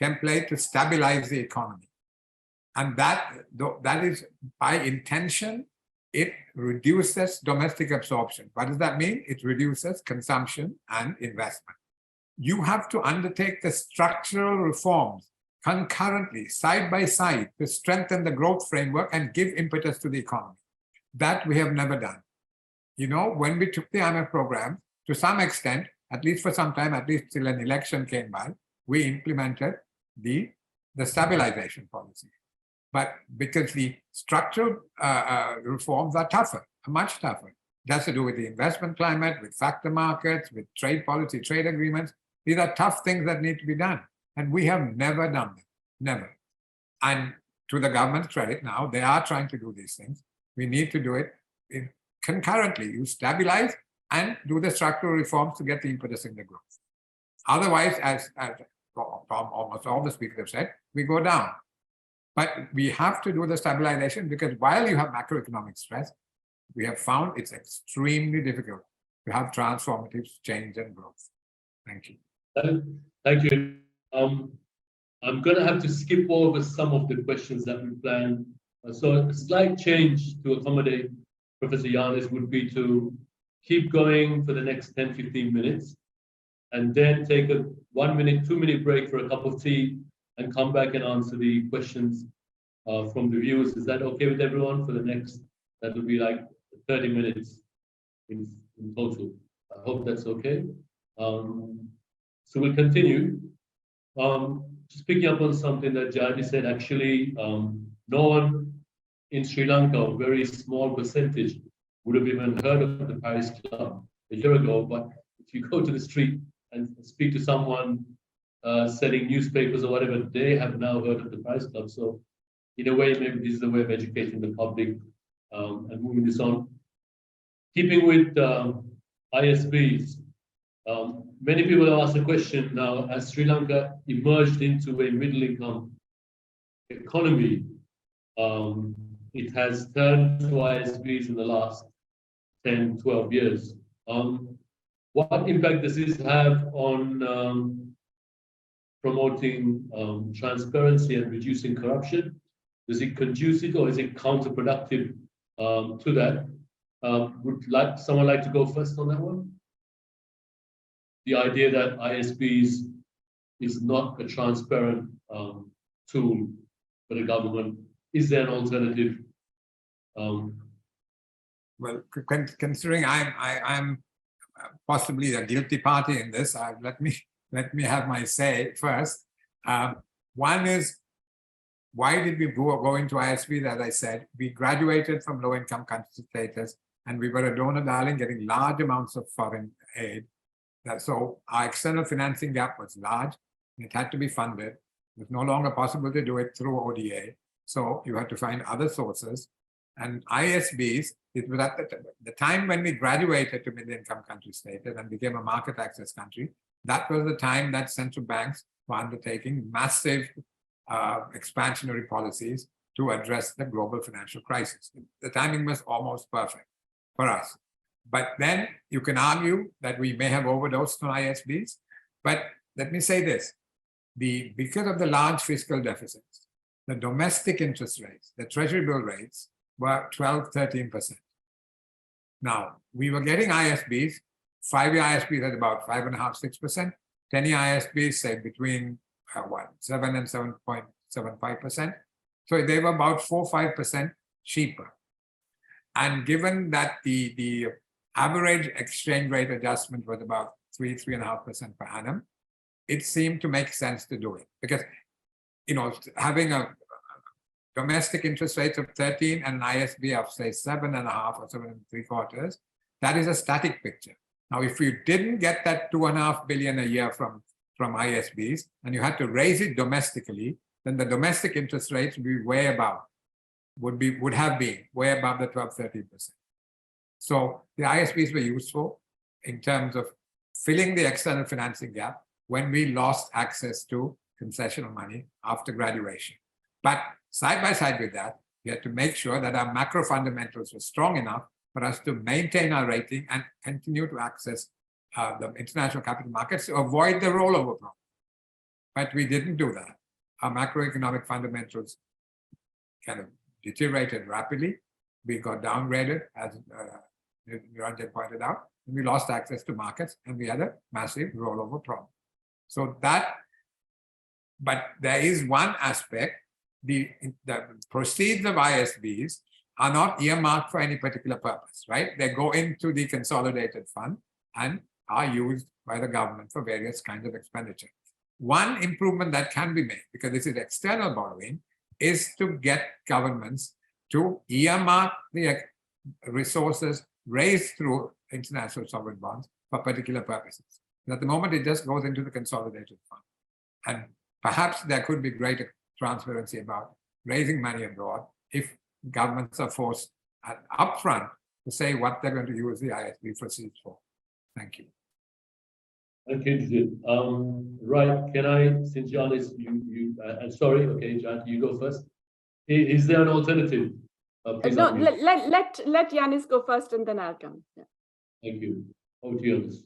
[SPEAKER 4] template to stabilize the economy. And that is by intention, it reduces domestic absorption. What does that mean? It reduces consumption and investment. You have to undertake the structural reforms concurrently, side by side, to strengthen the growth framework and give impetus to the economy. That we have never done. You know, when we took the IMF program, to some extent, at least for some time, at least till an election came by, we implemented the stabilization policy. But because the structural reforms are tougher, much tougher. It has to do with the investment climate, with factor markets, with trade policy, trade agreements. These are tough things that need to be done. And we have never done them, never. And to the government's credit now, they are trying to do these things. We need to do it concurrently. You stabilize and do the structural reforms to get the impetus in the growth. Otherwise, as almost all the speakers have said, we go down. But we have to do the stabilization because while you have macroeconomic stress, we have found it's extremely difficult to have transformative change and growth. Thank you.
[SPEAKER 1] Thank you. I'm going to have to skip over some of the questions that we planned. So a slight change to accommodate Professor Yanis would be to keep going for the next 10-15 minutes and then take a 1 minute, 2 minute break for a cup of tea and come back and answer the questions from the viewers. Is that okay with everyone for the next, that will be like 30 minutes in total. I hope that's okay. So we'll continue. Just picking up on something that Jayati said, actually, no one in Sri Lanka, a very small percentage, would have even heard of the Paris Club a year ago. But if you go to the street and speak to someone selling newspapers or whatever, they have now heard of the Paris Club. So in a way, maybe this is a way of educating the public and moving this on. Keeping with ISBs, many people have asked the question now, as Sri Lanka emerged into a middle-income economy, it has turned to ISBs in the last 10, 12 years. What impact does this have on promoting transparency and reducing corruption? Does it conduce it or is it counterproductive to that? Would someone like to go first on that one? The idea that ISBs is not a transparent tool for the government. Is there an alternative?
[SPEAKER 4] Well, considering I'm possibly a guilty party in this, let me have my say first. One is, why did we go into ISBs? As I said, we graduated from low-income country status, and we were a donor darling, getting large amounts of foreign aid. So our external financing gap was large, and it had to be funded. It was no longer possible to do it through ODA. So you had to find other sources. And ISBs, it was at the time when we graduated to middle-income country status and became a market access country, that was the time that central banks were undertaking massive expansionary policies to address the global financial crisis. The timing was almost perfect for us. But then you can argue that we may have overdosed on ISBs. But let me say this, because of the large fiscal deficits, the domestic interest rates, the treasury bill rates were 12, 13%. Now, we were getting ISBs, 5-year ISBs at about 5.5%, 6%. 10-year ISBs say between 7 and 7.75%. So they were about 4-5% cheaper. And given that the average exchange rate adjustment was about 3.5% per annum, it seemed to make sense to do it, because having a domestic interest rate of 13 and an ISB of say 7.5 or 7.75, that is a static picture. Now, if you didn't get that 2.5 billion a year from ISBs and you had to raise it domestically, then the domestic interest rates would be way above, would have been way above the 12-13%. So the ISBs were useful in terms of filling the external financing gap when we lost access to concessional money after graduation. But side by side with that, we had to make sure that our macro fundamentals were strong enough for us to maintain our rating and continue to access the international capital markets to avoid the rollover problem. But we didn't do that. Our macroeconomic fundamentals kind of deteriorated rapidly. We got downgraded, as Niranjan pointed out, and we lost access to markets, and we had a massive rollover problem. So but there is one aspect, the proceeds of ISBs are not earmarked for any particular purpose, right? They go into the consolidated fund and are used by the government for various kinds of expenditure. One improvement that can be made, because this is external borrowing, is to get governments to earmark the resources raised through international sovereign bonds for particular purposes. And at the moment, it just goes into the consolidated fund. And perhaps there could be greater transparency about raising money abroad if governments are forced upfront to say what they're going to use the ISB proceeds for. Thank you.
[SPEAKER 1] Okay, right. Can I, since Yanis, sorry, okay, Jayati, you go first. Is there an alternative?
[SPEAKER 3] No, let Yanis go first and then I'll come. Yeah.
[SPEAKER 1] Thank you. Over to Yanis.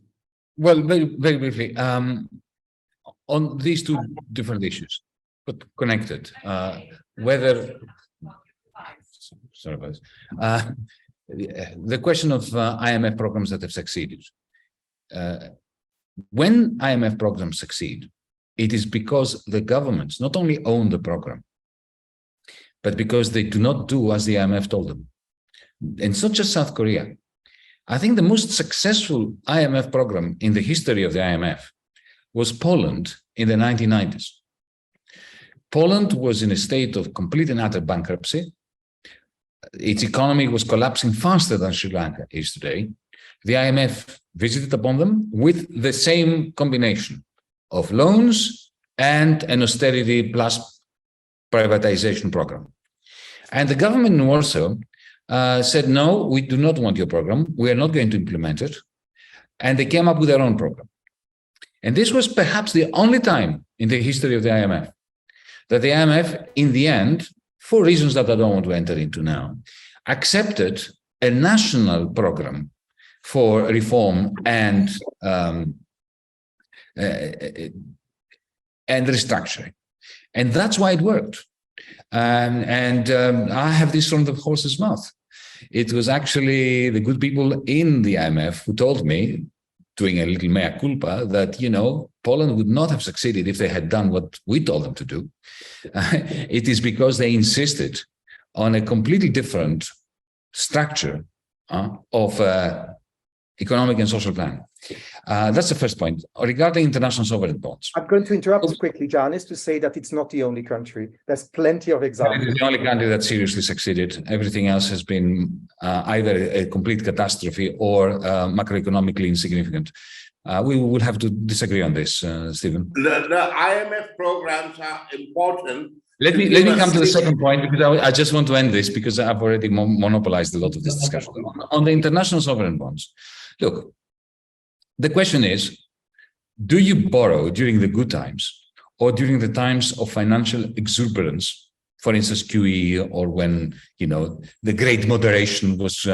[SPEAKER 6] Well, very briefly, on these two different issues, but connected, sorry about this, the question of IMF programs that have succeeded. When IMF programs succeed, it is because the governments not only own the program, but because they do not do as the IMF told them. And it's not just South Korea. I think the most successful IMF program in the history of the IMF was Poland in the 1990s. Poland was in a state of complete and utter bankruptcy. Its economy was collapsing faster than Sri Lanka is today. The IMF visited upon them with the same combination of loans and an austerity plus privatization program. And the government in Warsaw said, no, we do not want your program. We are not going to implement it. And they came up with their own program. And this was perhaps the only time in the history of the IMF that the IMF, in the end, for reasons that I don't want to enter into now, accepted a national program for reform and restructuring. And that's why it worked. I have this from the horse's mouth. It was actually the good people in the IMF who told me, doing a little mea culpa, that, Poland would not have succeeded if they had done what we told them to do. It is because they insisted on a completely different structure of economic and social plan. That's the first point. Regarding international sovereign bonds.
[SPEAKER 5] I'm going to interrupt you quickly, Janis, to say that it's not the only country. There's plenty of examples.
[SPEAKER 6] It is the only country that seriously succeeded. Everything else has been either a complete catastrophe or macroeconomically insignificant. We would have to disagree on this, Stephen.
[SPEAKER 7] The IMF programs are important.
[SPEAKER 6] Let me come to the second point, because I just want to end this, because I've already monopolized a lot of this discussion. On the international sovereign bonds, look, the question is, do you borrow during the good times or during the times of financial exuberance? For instance, QE, or when, the great moderation was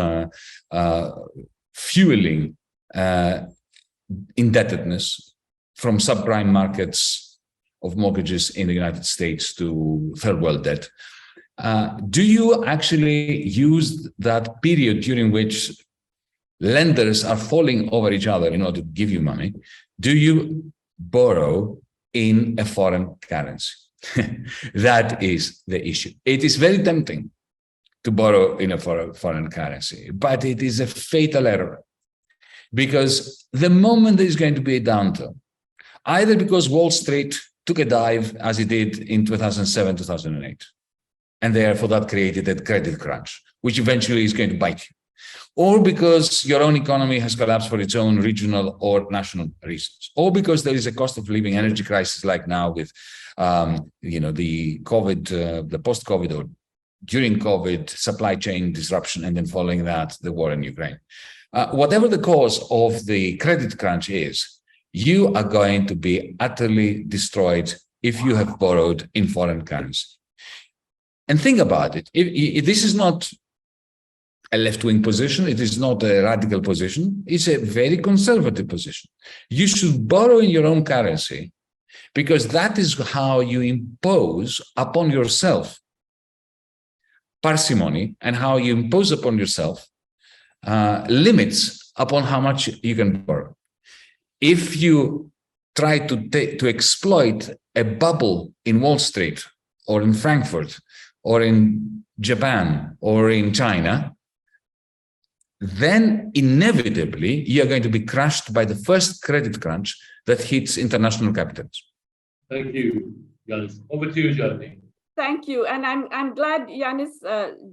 [SPEAKER 6] fueling indebtedness from subprime markets of mortgages in the United States to third world debt. Do you actually use that period during which lenders are falling over each other in order to give you money? Do you borrow in a foreign currency. That is the issue. It is very tempting to borrow in a foreign currency, but it is a fatal error, because the moment there is going to be a downturn, either because Wall Street took a dive as it did in 2007, 2008, and therefore that created a credit crunch, which eventually is going to bite you, or because your own economy has collapsed for its own regional or national reasons, or because there is a cost of living energy crisis like now with the COVID, the post-COVID or during COVID supply chain disruption, and then following that, the war in Ukraine. Whatever the cause of the credit crunch is, you are going to be utterly destroyed if you have borrowed in foreign currency. And think about it. If this is not a left-wing position, it is not a radical position, it's a very conservative position. You should borrow in your own currency, because that is how you impose upon yourself parsimony, and how you impose upon yourself limits upon how much you can borrow. If you try to exploit a bubble in Wall Street or in Frankfurt or in Japan or in China, then inevitably you're going to be crushed by the first credit crunch that hits international capitalism.
[SPEAKER 1] Thank you, Yanis. Over to you, Jayati.
[SPEAKER 3] Thank you, and I'm glad Yanis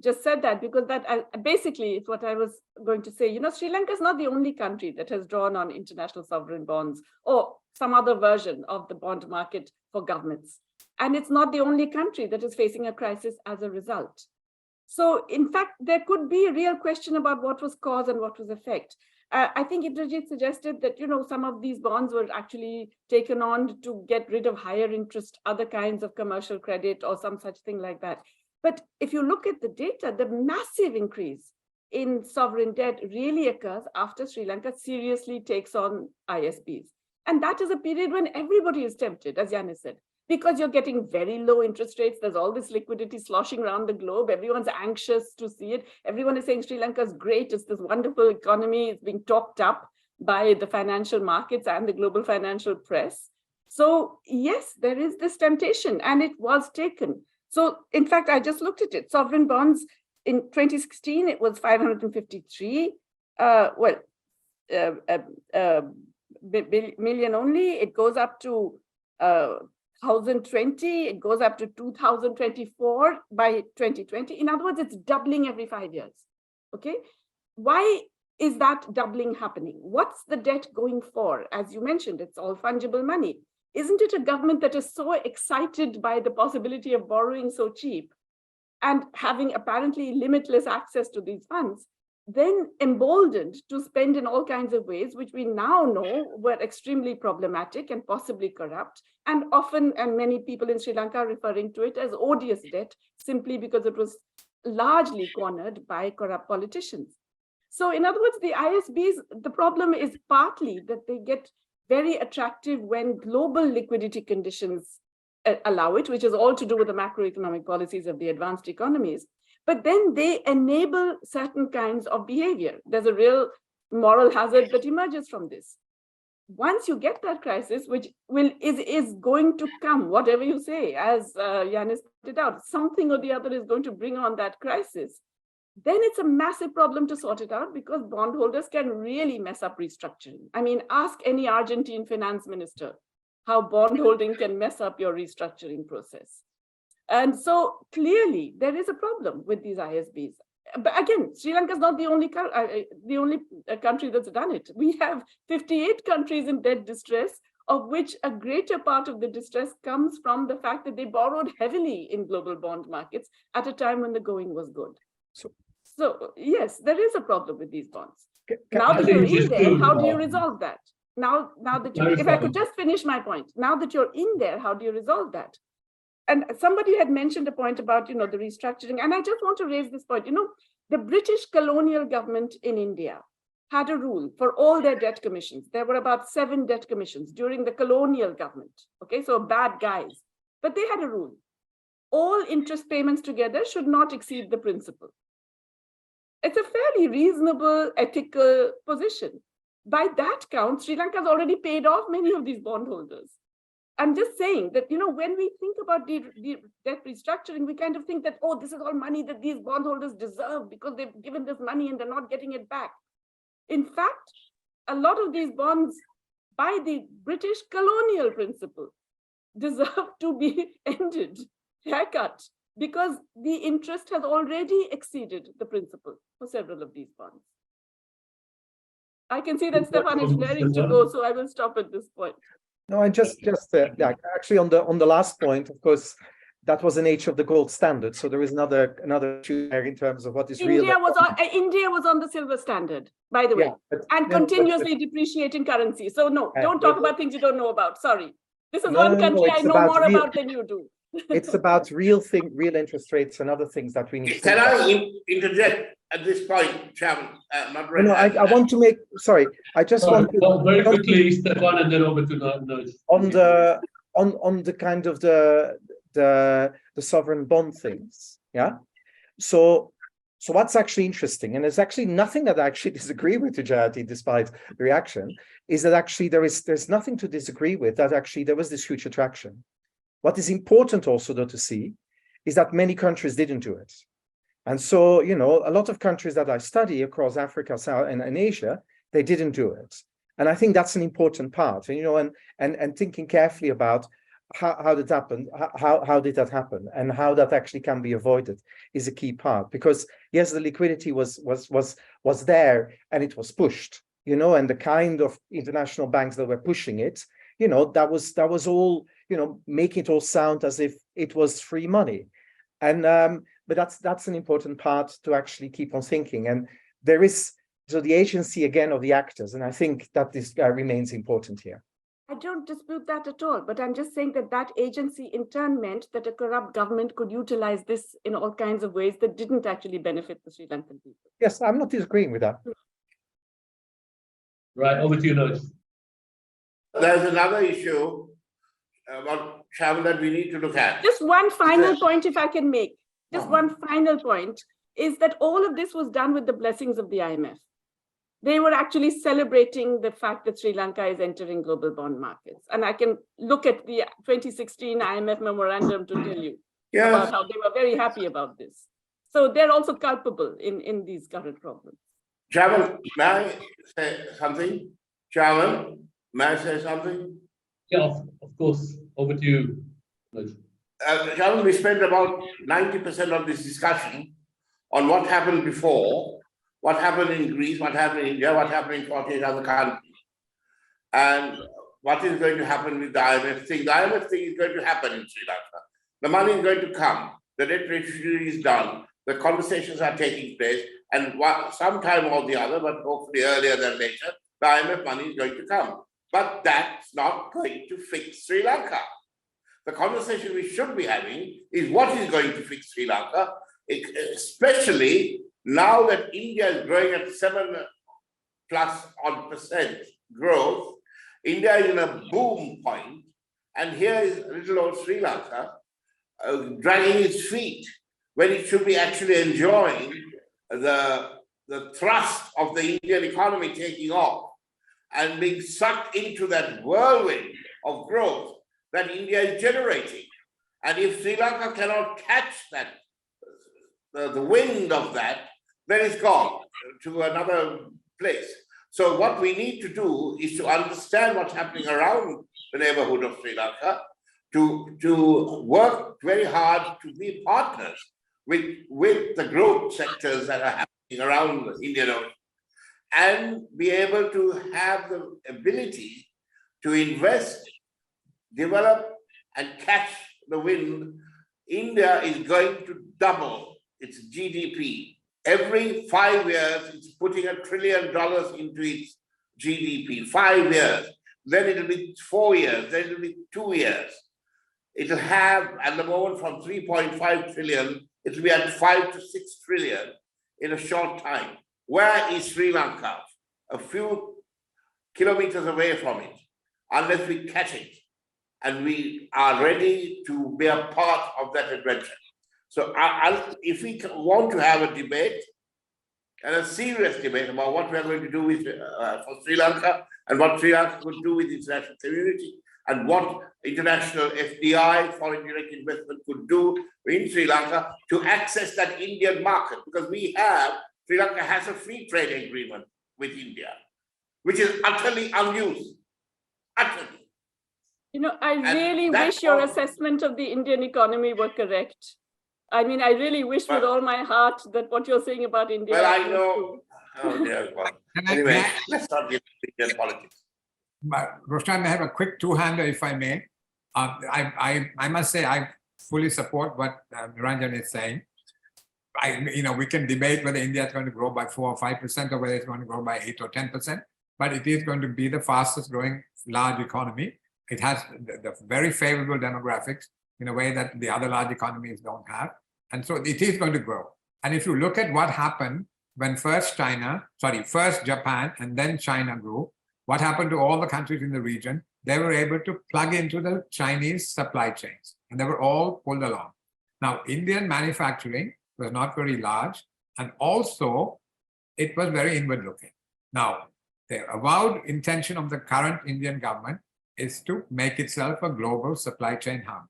[SPEAKER 3] just said that, because that basically is what I was going to say. Sri Lanka is not the only country that has drawn on international sovereign bonds or some other version of the bond market for governments, and it's not the only country that is facing a crisis as a result. So, in fact, there could be a real question about what was cause and what was effect. I think Indrajith suggested that, some of these bonds were actually taken on to get rid of higher interest, other kinds of commercial credit or some such thing like that. But if you look at the data, the massive increase in sovereign debt really occurs after Sri Lanka seriously takes on ISBs. And that is a period when everybody is tempted, as Yanis said, because you're getting very low interest rates. There's all this liquidity sloshing around the globe. Everyone's anxious to see it. Everyone is saying Sri Lanka is great. It's this wonderful economy. It's being topped up by the financial markets and the global financial press. So yes, there is this temptation, and it was taken. So in fact, I just looked at it. Sovereign bonds in 2016, it was 553 million only. It goes up to 2020, it goes up to 2024 by 2020. In other words, it's doubling every 5 years. Okay, why is that doubling happening? What's the debt going for? As you mentioned, it's all fungible money. Isn't it a government that is so excited by the possibility of borrowing so cheap and having apparently limitless access to these funds, then emboldened to spend in all kinds of ways, which we now know were extremely problematic and possibly corrupt, and often, and many people in Sri Lanka are referring to it as odious debt, simply because it was largely cornered by corrupt politicians. So in other words, the ISBs, the problem is partly that they get very attractive when global liquidity conditions allow it, which is all to do with the macroeconomic policies of the advanced economies. But then they enable certain kinds of behavior. There's a real moral hazard that emerges from this. Once you get that crisis, which is going to come, whatever you say, as Yanis pointed out, something or the other is going to bring on that crisis, then it's a massive problem to sort it out, because bondholders can really mess up restructuring. I mean, ask any Argentine finance minister how bondholding can mess up your restructuring process. And so clearly there is a problem with these ISBs. But again, Sri Lanka is not the only country that's done it. We have 58 countries in debt distress, of which a greater part of the distress comes from the fact that they borrowed heavily in global bond markets at a time when the going was good. So yes, there is a problem with these bonds. Now that you're in there, how do you resolve that? Now that you, if I could just finish my point, now that you're in there, how do you resolve that? And somebody had mentioned a point about, the restructuring. And I just want to raise this point. The British colonial government in India had a rule for all their debt commissions. There were about 7 debt commissions during the colonial government. Okay, so bad guys. But they had a rule. All interest payments together should not exceed the principal. It's a fairly reasonable, ethical position. by that count, Sri Lanka has already paid off many of these bondholders. I'm just saying that, when we think about the debt restructuring, we kind of think that, oh, this is all money that these bondholders deserve because they've given this money and they're not getting it back. In fact, a lot of these bonds by the British colonial principle deserve to be ended, haircut, because the interest has already exceeded the principal for several of these bonds. I can see that Stepan is flaring to go, so I will stop at this point.
[SPEAKER 5] No, and just actually on the last point, of course, that was the nature of the gold standard. So there is another issue there in terms of what is real.
[SPEAKER 3] India was on the silver standard, by the way, and continuously depreciating currency. So no, don't talk about things you don't know about. Sorry, this is one country I know more about than you do.
[SPEAKER 5] It's about real interest rates and other things that we need.
[SPEAKER 7] Can I interject at this point, Chairman?
[SPEAKER 5] No, I want to make. Sorry, I just want to
[SPEAKER 1] very quickly, Stepan, and then over to Naj.
[SPEAKER 5] On the kind of the sovereign bond things. Yeah. So what's actually interesting, and there's actually nothing that I actually disagree with, Jayati, despite the reaction, is that actually there's nothing to disagree with. That actually there was this huge attraction. What is important also, though, to see is that many countries didn't do it. And so, a lot of countries that I study across Africa, South and Asia, they didn't do it. And I think that's an important part, and thinking carefully about how did that happen and how that actually can be avoided is a key part. Because yes, the liquidity was there and it was pushed, and the kind of international banks that were pushing it, that was all, making it all sound as if it was free money. And but that's an important part to actually keep on thinking. And there is the agency again of the actors, and I think that this remains important here.
[SPEAKER 3] I don't dispute that at all, but I'm just saying that agency in turn meant that a corrupt government could utilize this in all kinds of ways that didn't actually benefit the Sri Lankan people.
[SPEAKER 5] Yes, I'm not disagreeing with that.
[SPEAKER 1] Right, over to you, Naj.
[SPEAKER 7] There's another issue about travel that we need to look at.
[SPEAKER 3] Just one final point, if I can make. Just one final point is that all of this was done with the blessings of the IMF. They were actually celebrating the fact that Sri Lanka is entering global bond markets. And I can look at the 2016 IMF memorandum to tell you about how they were very happy about this. So they're also culpable in these current problems.
[SPEAKER 7] Chairman, may I say something? Chairman, may I say something?
[SPEAKER 1] Yeah, of course. Over to you, Naj.
[SPEAKER 7] Chairman, we spent about 90% of this discussion on what happened before, what happened in Greece, what happened in India, what happened in 48 other countries, and what is going to happen with the IMF thing. The IMF thing is going to happen in Sri Lanka. The money is going to come. The debt restructuring is done. The conversations are taking place, and sometime or the other, but hopefully earlier than later, the IMF money is going to come. But that's not going to fix Sri Lanka. The conversation we should be having is what is going to fix Sri Lanka, especially now that India is growing at 7+% growth. India is in a boom point, and here is little old Sri Lanka dragging its feet when it should be actually enjoying the thrust of the Indian economy taking off and being sucked into that whirlwind of growth that India is generating. And if Sri Lanka cannot catch that, the wind of that, then it's gone to another place. So what we need to do is to understand what's happening around the neighborhood of Sri Lanka, to work very hard to be partners with the growth sectors that are happening around the Indian Ocean, and be able to have the ability to invest, develop, and catch the wind. India is going to double its GDP. Every 5 years, it's putting $1 trillion into its GDP, 5 years. Then it'll be 4 years, then it'll be 2 years. It'll have, at the moment, from 3.5 trillion, it'll be at 5 to 6 trillion in a short time. Where is Sri Lanka? A few kilometers away from it, unless we catch it and we are ready to be a part of that adventure. So if we want to have a debate and a serious debate about what we are going to do with for Sri Lanka and what Sri Lanka could do with the international community and what international FDI, foreign direct investment, could do in Sri Lanka to access that Indian market, because Sri Lanka has a free trade agreement with India, which is utterly unused, utterly.
[SPEAKER 3] You know, I really wish your assessment of the Indian economy were correct. I mean, I really wish with all my heart that what you're saying about India.
[SPEAKER 7] Well, I know. Oh, dear God. Anyway, let's not get into Indian politics.
[SPEAKER 4] Roshan, I have a quick two-hander, if I may. I must say I fully support what Niranjan is saying. We can debate whether India is going to grow by 4 or 5% or whether it's going to grow by 8 or 10%, but it is going to be the fastest growing large economy. It has the very favorable demographics in a way that the other large economies don't have. And so it is going to grow. And if you look at what happened when first Japan and then China grew, what happened to all the countries in the region? They were able to plug into the Chinese supply chains and they were all pulled along. Now, Indian manufacturing was not very large, and also it was very inward looking. Now, the avowed intention of the current Indian government is to make itself a global supply chain hub.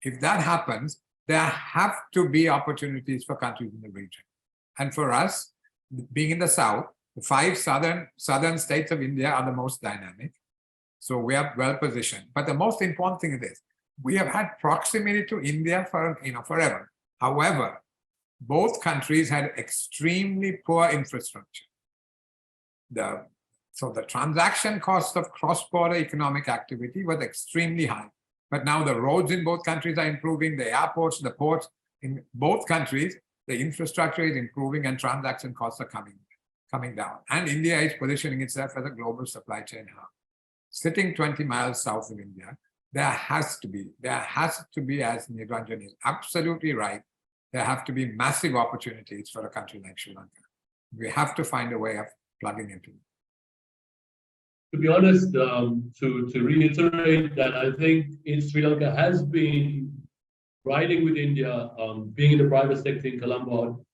[SPEAKER 4] If that happens, there have to be opportunities for countries in the region. And for us, being in the South, the 5 southern states of India are the most dynamic. So we are well positioned. But the most important thing is this: we have had proximity to India for forever. However, both countries had extremely poor infrastructure. So the transaction cost of cross-border economic activity was extremely high. But now the roads in both countries are improving, the airports, the ports in both countries, the infrastructure is improving and transaction costs are coming down. And India is positioning itself as a global supply chain hub. Sitting 20 miles south of India, there has to be, as Niranjan is absolutely right, there have to be massive opportunities for a country like Sri Lanka. We have to find a way of plugging into it.
[SPEAKER 1] To be honest, to reiterate that, I think Sri Lanka has been riding with India, being in the private sector in Colombo.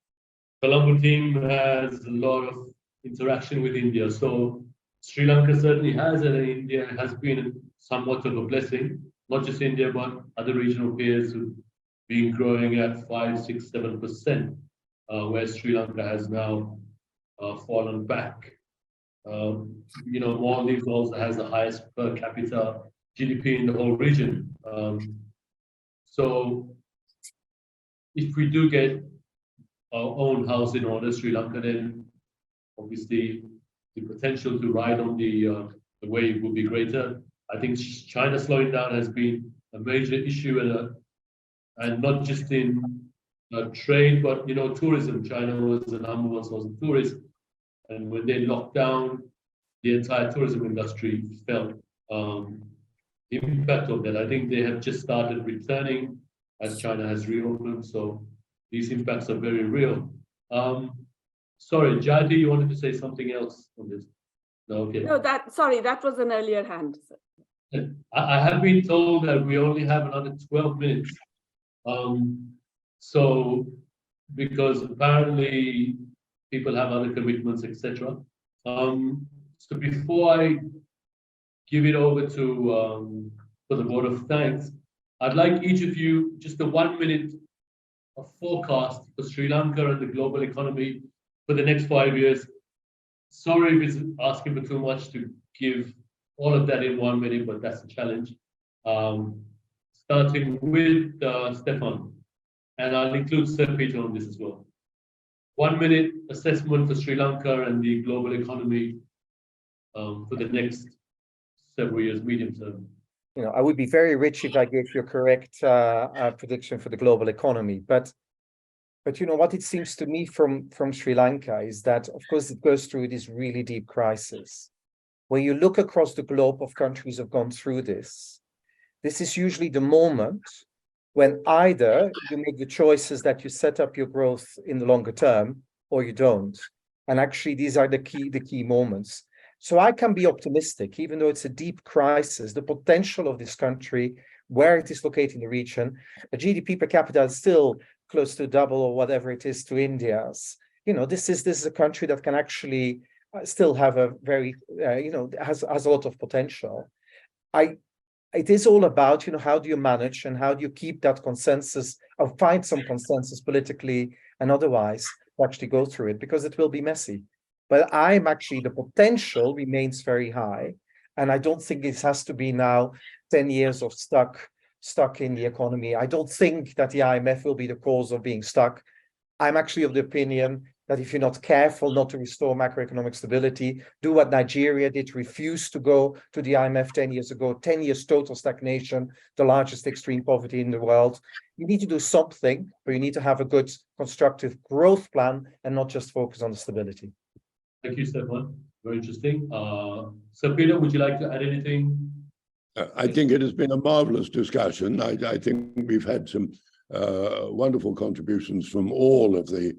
[SPEAKER 1] Colombo team has a lot of interaction with India. So Sri Lanka certainly has, and India has been somewhat of a blessing, not just India, but other regional peers who've been growing at 5, 6, 7%, where Sri Lanka has now fallen back. Maldives also has the highest per capita GDP in the whole region. So if we do get our own house in order, Sri Lanka, then obviously the potential to ride on the wave will be greater. I think China slowing down has been a major issue, and not just in trade, but tourism. China was the number 1 source of tourism. And when they locked down, the entire tourism industry felt the impact of that. I think they have just started returning as China has reopened. So these impacts are very real. Sorry, Jayati, you wanted to say something else on this? No, okay. No,
[SPEAKER 3] that was an earlier hand.
[SPEAKER 1] I have been told that we only have another 12 minutes. So because apparently people have other commitments, etc. So before I give it over to for the vote of thanks, I'd like each of you just a 1 minute of forecast for Sri Lanka and the global economy for the next 5 years. Sorry if it's asking for too much to give all of that in 1 minute, but that's a challenge. Starting with Stepan, and I'll include Sir Peter on this as well. 1 minute assessment for Sri Lanka and the global economy for the next several years, medium term.
[SPEAKER 5] I would be very rich if I gave you a correct prediction for the global economy. But what it seems to me from Sri Lanka is that, of course, it goes through this really deep crisis. When you look across the globe of countries have gone through this is usually the moment when either you make the choices that you set up your growth in the longer term or you don't. And actually, these are the key moments. So I can be optimistic, even though it's a deep crisis, the potential of this country, where it is located in the region, the GDP per capita is still close to double or whatever it is to India's. this is a country that can actually still have a very, has a lot of potential. It is all about, how do you manage and how do you keep that consensus or find some consensus politically and otherwise to actually go through it, because it will be messy. But the potential remains very high. And I don't think it has to be now 10 years of stuck in the economy. I don't think that the IMF will be the cause of being stuck. I'm actually of the opinion that if you're not careful not to restore macroeconomic stability, do what Nigeria did, refuse to go to the IMF 10 years ago, 10 years total stagnation, the largest extreme poverty in the world. You need to do something, but you need to have a good constructive growth plan and not just focus on the stability.
[SPEAKER 1] Thank you, Stepan. Very interesting. Sir Peter, would you like to add anything?
[SPEAKER 2] I think it has been a marvelous discussion. I think we've had some wonderful contributions from all of the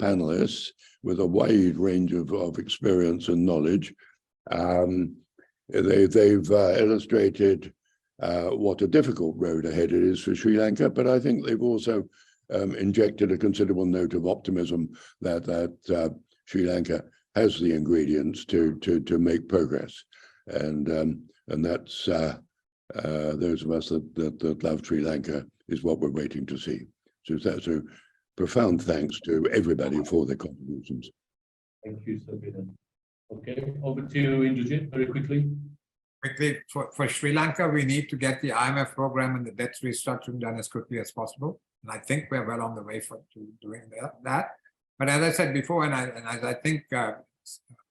[SPEAKER 2] panelists with a wide range of experience and knowledge. They've illustrated what a difficult road ahead it is for Sri Lanka, but I think they've also injected a considerable note of optimism that Sri Lanka has the ingredients to make progress, and that's those of us that love Sri Lanka is what we're waiting to see. So profound thanks to everybody for their contributions.
[SPEAKER 1] Thank you, Sir Peter. Okay, over to you, Indrajith, very quickly.
[SPEAKER 4] Quickly, for Sri Lanka, we need to get the IMF program and the debt restructuring done as quickly as possible. And I think we're well on the way to doing that. But as I said before, and as I think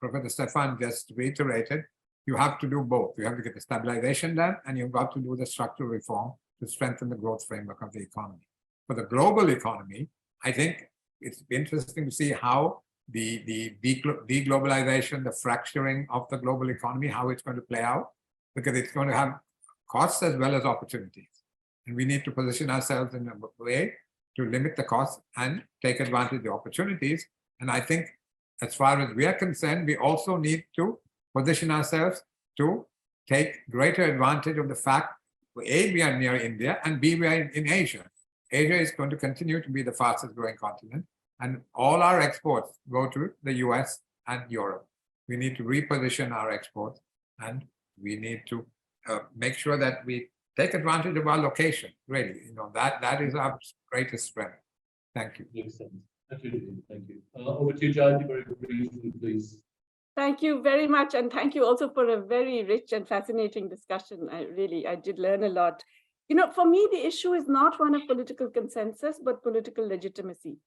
[SPEAKER 4] Professor Stepan just reiterated, you have to do both. You have to get the stabilization done, and you've got to do the structural reform to strengthen the growth framework of the economy. For the global economy, I think it's interesting to see how the deglobalization, the fracturing of the global economy, how it's going to play out, because it's going to have costs as well as opportunities. And we need to position ourselves in a way to limit the costs and take advantage of the opportunities. And I think as far as we are concerned, we also need to position ourselves to take greater advantage of the fact, A, we are near India, and B, we are in Asia. Asia is going to continue to be the fastest growing continent, and all our exports go to the US and Europe. We need to reposition our exports, and we need to make sure that we take advantage of our location, really. That is our greatest strength. Thank you.
[SPEAKER 1] Makes sense. Thank you. Thank you. Over to you, Jayati, very briefly, please.
[SPEAKER 3] Thank you very much. And thank you also for a very rich and fascinating discussion. I did learn a lot. For me, the issue is not one of political consensus, but political legitimacy.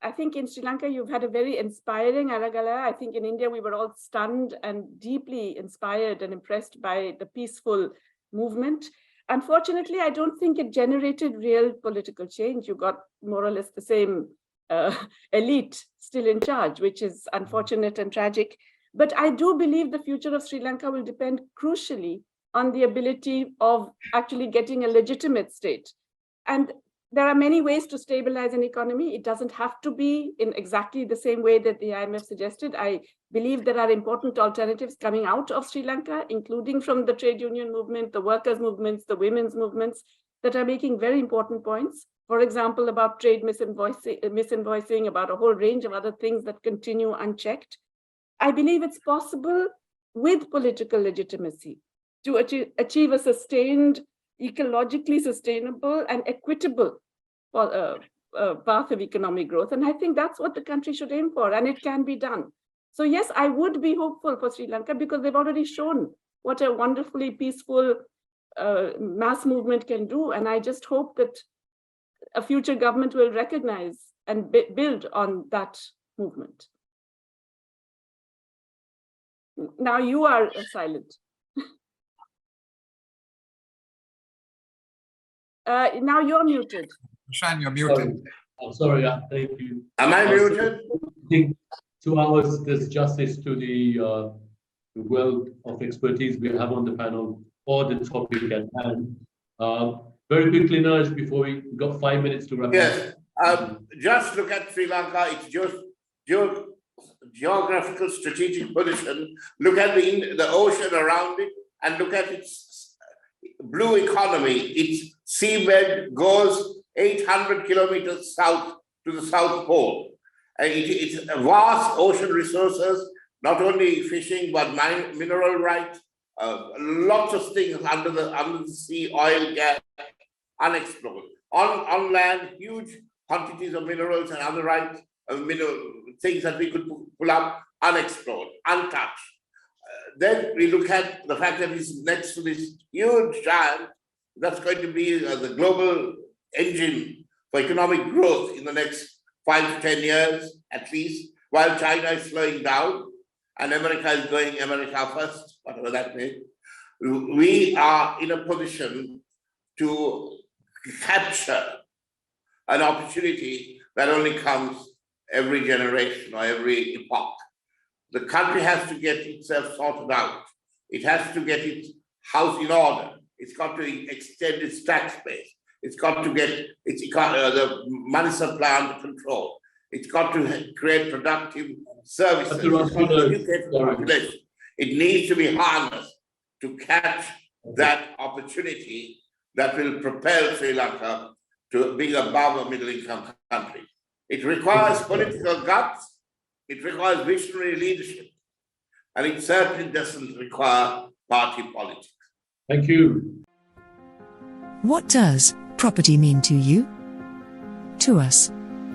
[SPEAKER 3] I think in Sri Lanka, you've had a very inspiring Aragala. I think in India, we were all stunned and deeply inspired and impressed by the peaceful movement. Unfortunately, I don't think it generated real political change. You got more or less the same elite still in charge, which is unfortunate and tragic. But I do believe the future of Sri Lanka will depend crucially on the ability of actually getting a legitimate state. And there are many ways to stabilize an economy. It doesn't have to be in exactly the same way that the IMF suggested. I believe there are important alternatives coming out of Sri Lanka, including from the trade union movement, the workers' movements, the women's movements, that are making very important points. For example, about trade misinvoicing, about a whole range of other things that continue unchecked. I believe it's possible with political legitimacy to achieve a sustained, ecologically sustainable and equitable path of economic growth. And I think that's what the country should aim for, and it can be done. So yes, I would be hopeful for Sri Lanka because they've already shown what a wonderfully peaceful mass movement can do. And I just hope that a future government will recognize and build on that movement. Now you are silent. Now you're muted.
[SPEAKER 4] Shan, you're muted.
[SPEAKER 1] Sorry, thank you.
[SPEAKER 7] Am I muted?
[SPEAKER 1] I think 2 hours does justice to the wealth of expertise we have on the panel or the topic at hand. Very quickly, Naj, before we got 5 minutes to wrap up.
[SPEAKER 7] Yes. Just look at Sri Lanka. It's just geographical strategic position. Look at the ocean around it and look at its blue economy. Its seabed goes 800 kilometers south to the South Pole. It's a vast ocean resources, not only fishing, but mineral rights, lots of things under the sea, oil, gas, unexplored. On land, huge quantities of minerals and other rights, things that we could pull up, unexplored, untouched. Then we look at the fact that it's next to this huge giant that's going to be the global engine for economic growth in the next 5 to 10 years at least, while China is slowing down and America is going America first, whatever that means. We are in a position to capture an opportunity that only comes every generation or every epoch. The country has to get itself sorted out. It has to get its house in order. It's got to extend its tax base. It's got to get the money supply under control. It's got to create productive services. It's got to educate the population. It needs to be harnessed to catch that opportunity that will propel Sri Lanka to being above a middle-income country. It requires political guts. It requires visionary leadership. And it certainly doesn't require party politics.
[SPEAKER 1] Thank you.
[SPEAKER 8] What does property mean to you? To us,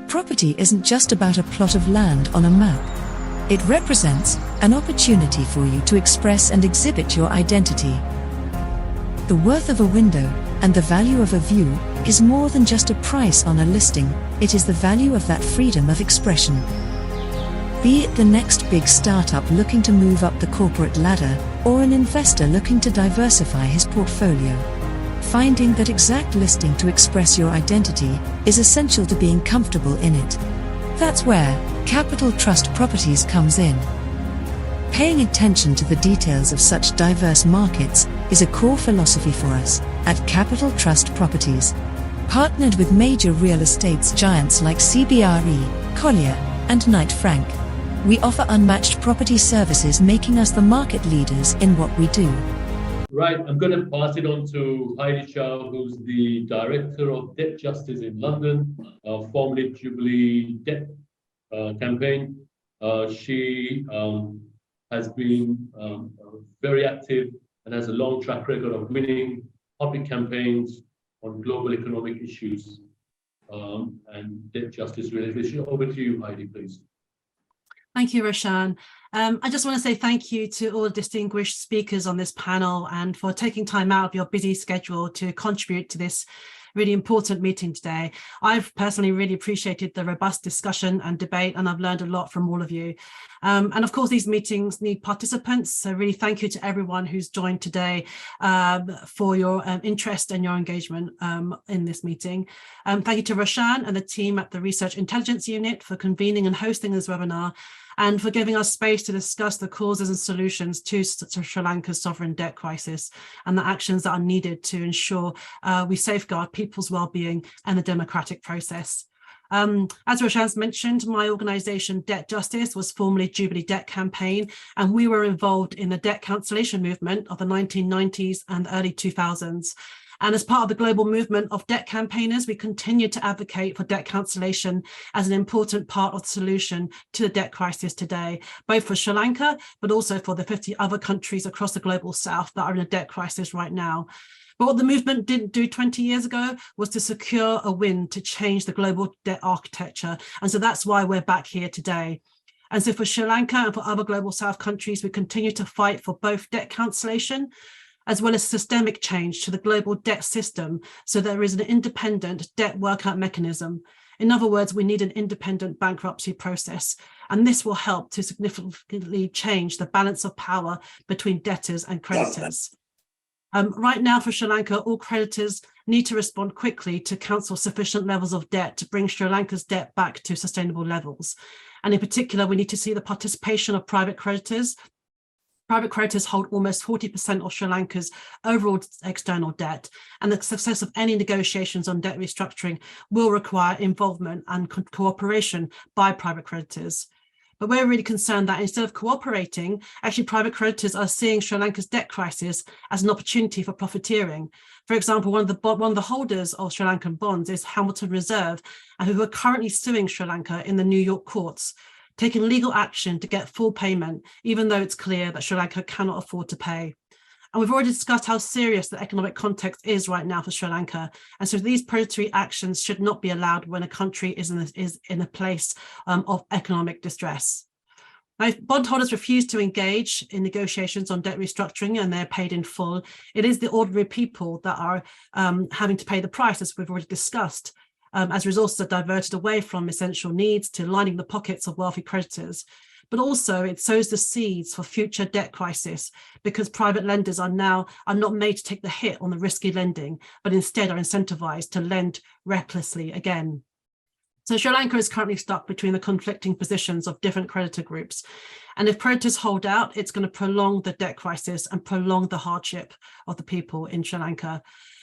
[SPEAKER 8] property isn't just about a plot of land on a map. It represents an opportunity for you to express and exhibit your identity. The worth of a window and the value of a view is more than just a price on a listing, it is the value of that freedom of expression. Be it the next big startup looking to move up the corporate ladder, or an investor looking to diversify his portfolio, finding that exact listing to express your identity is essential to being comfortable in it. That's where Capital Trust Properties comes in. Paying attention to the details of such diverse markets is a core philosophy for us at Capital Trust Properties. Partnered with major real estate giants like CBRE, Collier, and Knight Frank, we offer unmatched property services, making us the market leaders in what we do.
[SPEAKER 1] Right, I'm going to pass it on to Heidi Chow, who's the Director of Debt Justice in London, formerly Jubilee Debt Campaign. She has been very active and has a long track record of winning public campaigns on global economic issues and debt justice related issues. Over to you, Heidi, please.
[SPEAKER 9] Thank you, Roshan. I just want to say thank you to all the distinguished speakers on this panel and for taking time out of your busy schedule to contribute to this really important meeting today. I've personally really appreciated the robust discussion and debate, and I've learned a lot from all of you. And of course, these meetings need participants. So really thank you to everyone who's joined today for your interest and your engagement in this meeting. Thank you to Roshan and the team at the Research Intelligence Unit for convening and hosting this webinar, and for giving us space to discuss the causes and solutions to Sri Lanka's sovereign debt crisis and the actions that are needed to ensure we safeguard people's well-being and the democratic process. As Roshan's mentioned, my organisation Debt Justice was formerly Jubilee Debt Campaign, and we were involved in the debt cancellation movement of the 1990s and early 2000s. And as part of the global movement of debt campaigners, we continue to advocate for debt cancellation as an important part of the solution to the debt crisis today, both for Sri Lanka, but also for the 50 other countries across the global south that are in a debt crisis right now. But what the movement didn't do 20 years ago was to secure a win to change the global debt architecture. And so that's why we're back here today. And so for Sri Lanka and for other global south countries, we continue to fight for both debt cancellation as well as systemic change to the global debt system, so there is an independent debt workout mechanism. In other words, we need an independent bankruptcy process, and this will help to significantly change the balance of power between debtors and creditors. Right now for Sri Lanka, all creditors need to respond quickly to cancel sufficient levels of debt to bring Sri Lanka's debt back to sustainable levels. And in particular, we need to see the participation of private creditors. Private creditors hold almost 40% of Sri Lanka's overall external debt, and the success of any negotiations on debt restructuring will require involvement and cooperation by private creditors. But we're really concerned that instead of cooperating, actually private creditors are seeing Sri Lanka's debt crisis as an opportunity for profiteering. For example, one of the holders of Sri Lankan bonds is Hamilton Reserve, who are currently suing Sri Lanka in the New York courts, taking legal action to get full payment, even though it's clear that Sri Lanka cannot afford to pay. And we've already discussed how serious the economic context is right now for Sri Lanka. And so these predatory actions should not be allowed when a country is in a place of economic distress. Now, if bondholders refuse to engage in negotiations on debt restructuring and they're paid in full, it is the ordinary people that are having to pay the price, as we've already discussed, as resources are diverted away from essential needs to lining the pockets of wealthy creditors. But also it sows the seeds for future debt crisis, because private lenders are not made to take the hit on the risky lending, but instead are incentivized to lend recklessly again. So Sri Lanka is currently stuck between the conflicting positions of different creditor groups. And if creditors hold out, it's going to prolong the debt crisis and prolong the hardship of the people in Sri Lanka.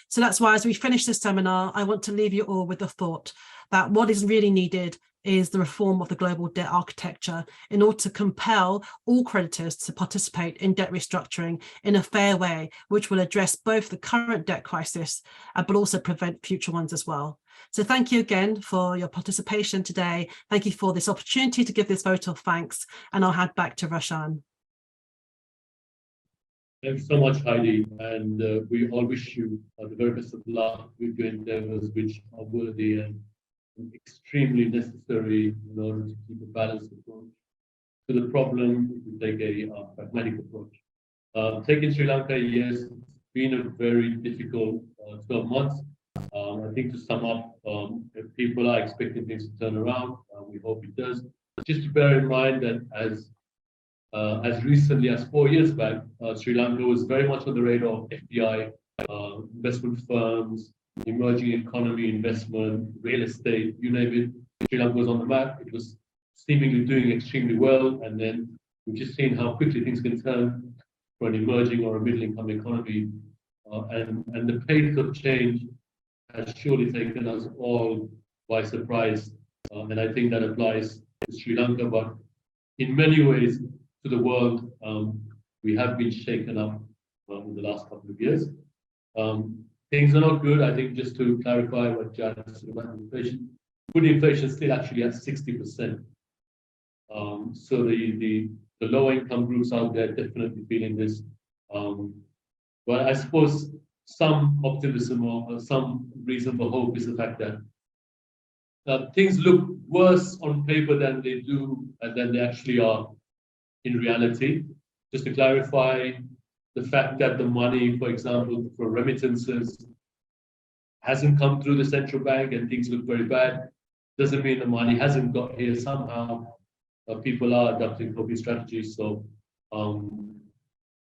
[SPEAKER 9] So that's why, as we finish this seminar, I want to leave you all with the thought that what is really needed is the reform of the global debt architecture in order to compel all creditors to participate in debt restructuring in a fair way, which will address both the current debt crisis, but also prevent future ones as well. So thank you again for your participation today. Thank you for this opportunity to give this vote of thanks, and I'll hand back to Roshan.
[SPEAKER 1] Thanks so much, Heidi, and we all wish you the very best of luck with your endeavors, which are worthy and extremely necessary in order to keep a balanced approach to the problem. If we take a pragmatic approach. Taking Sri Lanka, yes, it's been a very difficult 12 months. I think to sum up, if people are expecting things to turn around, we hope it does. Just to bear in mind that as recently as 4 years back, Sri Lanka was very much on the radar of FDI, investment firms, emerging economy investment, real estate, you name it. Sri Lanka was on the map. It was seemingly doing extremely well. And then we've just seen how quickly things can turn for an emerging or a middle-income economy. And the pace of change has surely taken us all by surprise. And I think that applies to Sri Lanka, but in many ways to the world, we have been shaken up in the last couple of years. Things are not good. I think just to clarify what Jayati said about inflation, food inflation is still actually at 60%. So the lower income groups out there definitely feeling this. But I suppose some optimism or some reason for hope is the fact that things look worse on paper than they do and than they actually are in reality. Just to clarify, the fact that the money, for example, for remittances hasn't come through the central bank and things look very bad, doesn't mean the money hasn't got here somehow. People are adopting coping strategies. So,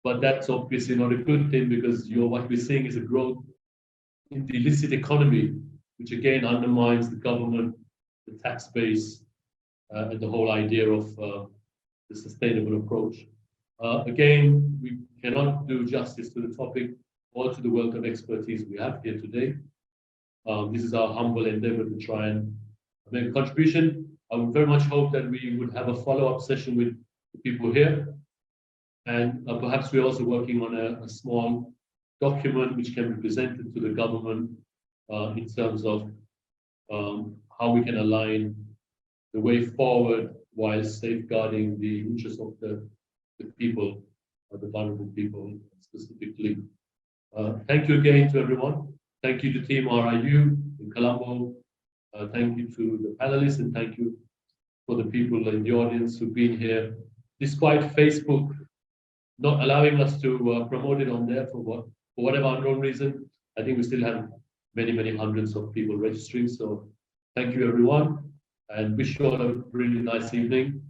[SPEAKER 1] but that's obviously not a good thing, because what we're seeing is a growth in the illicit economy, which again undermines the government, the tax base, and the whole idea of the sustainable approach. Again, we cannot do justice to the topic or to the wealth of expertise we have here today. This is our humble endeavor to try and make a contribution. I would very much hope that we would have a follow-up session with the people here. And perhaps we're also working on a small document which can be presented to the government in terms of how we can align the way forward while safeguarding the interests of the people, the vulnerable people specifically. Thank you again to everyone. Thank you to Team RIU in Colombo. Thank you to the panelists, and thank you for the people in the audience who've been here. Despite Facebook not allowing us to promote it on there for whatever unknown reason, I think we still have many, many hundreds of people registering. So thank you, everyone, and wish you all a really nice evening,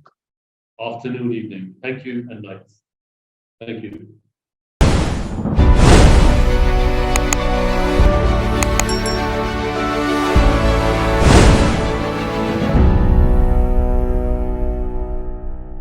[SPEAKER 1] afternoon, evening. Thank you and night. Thank you.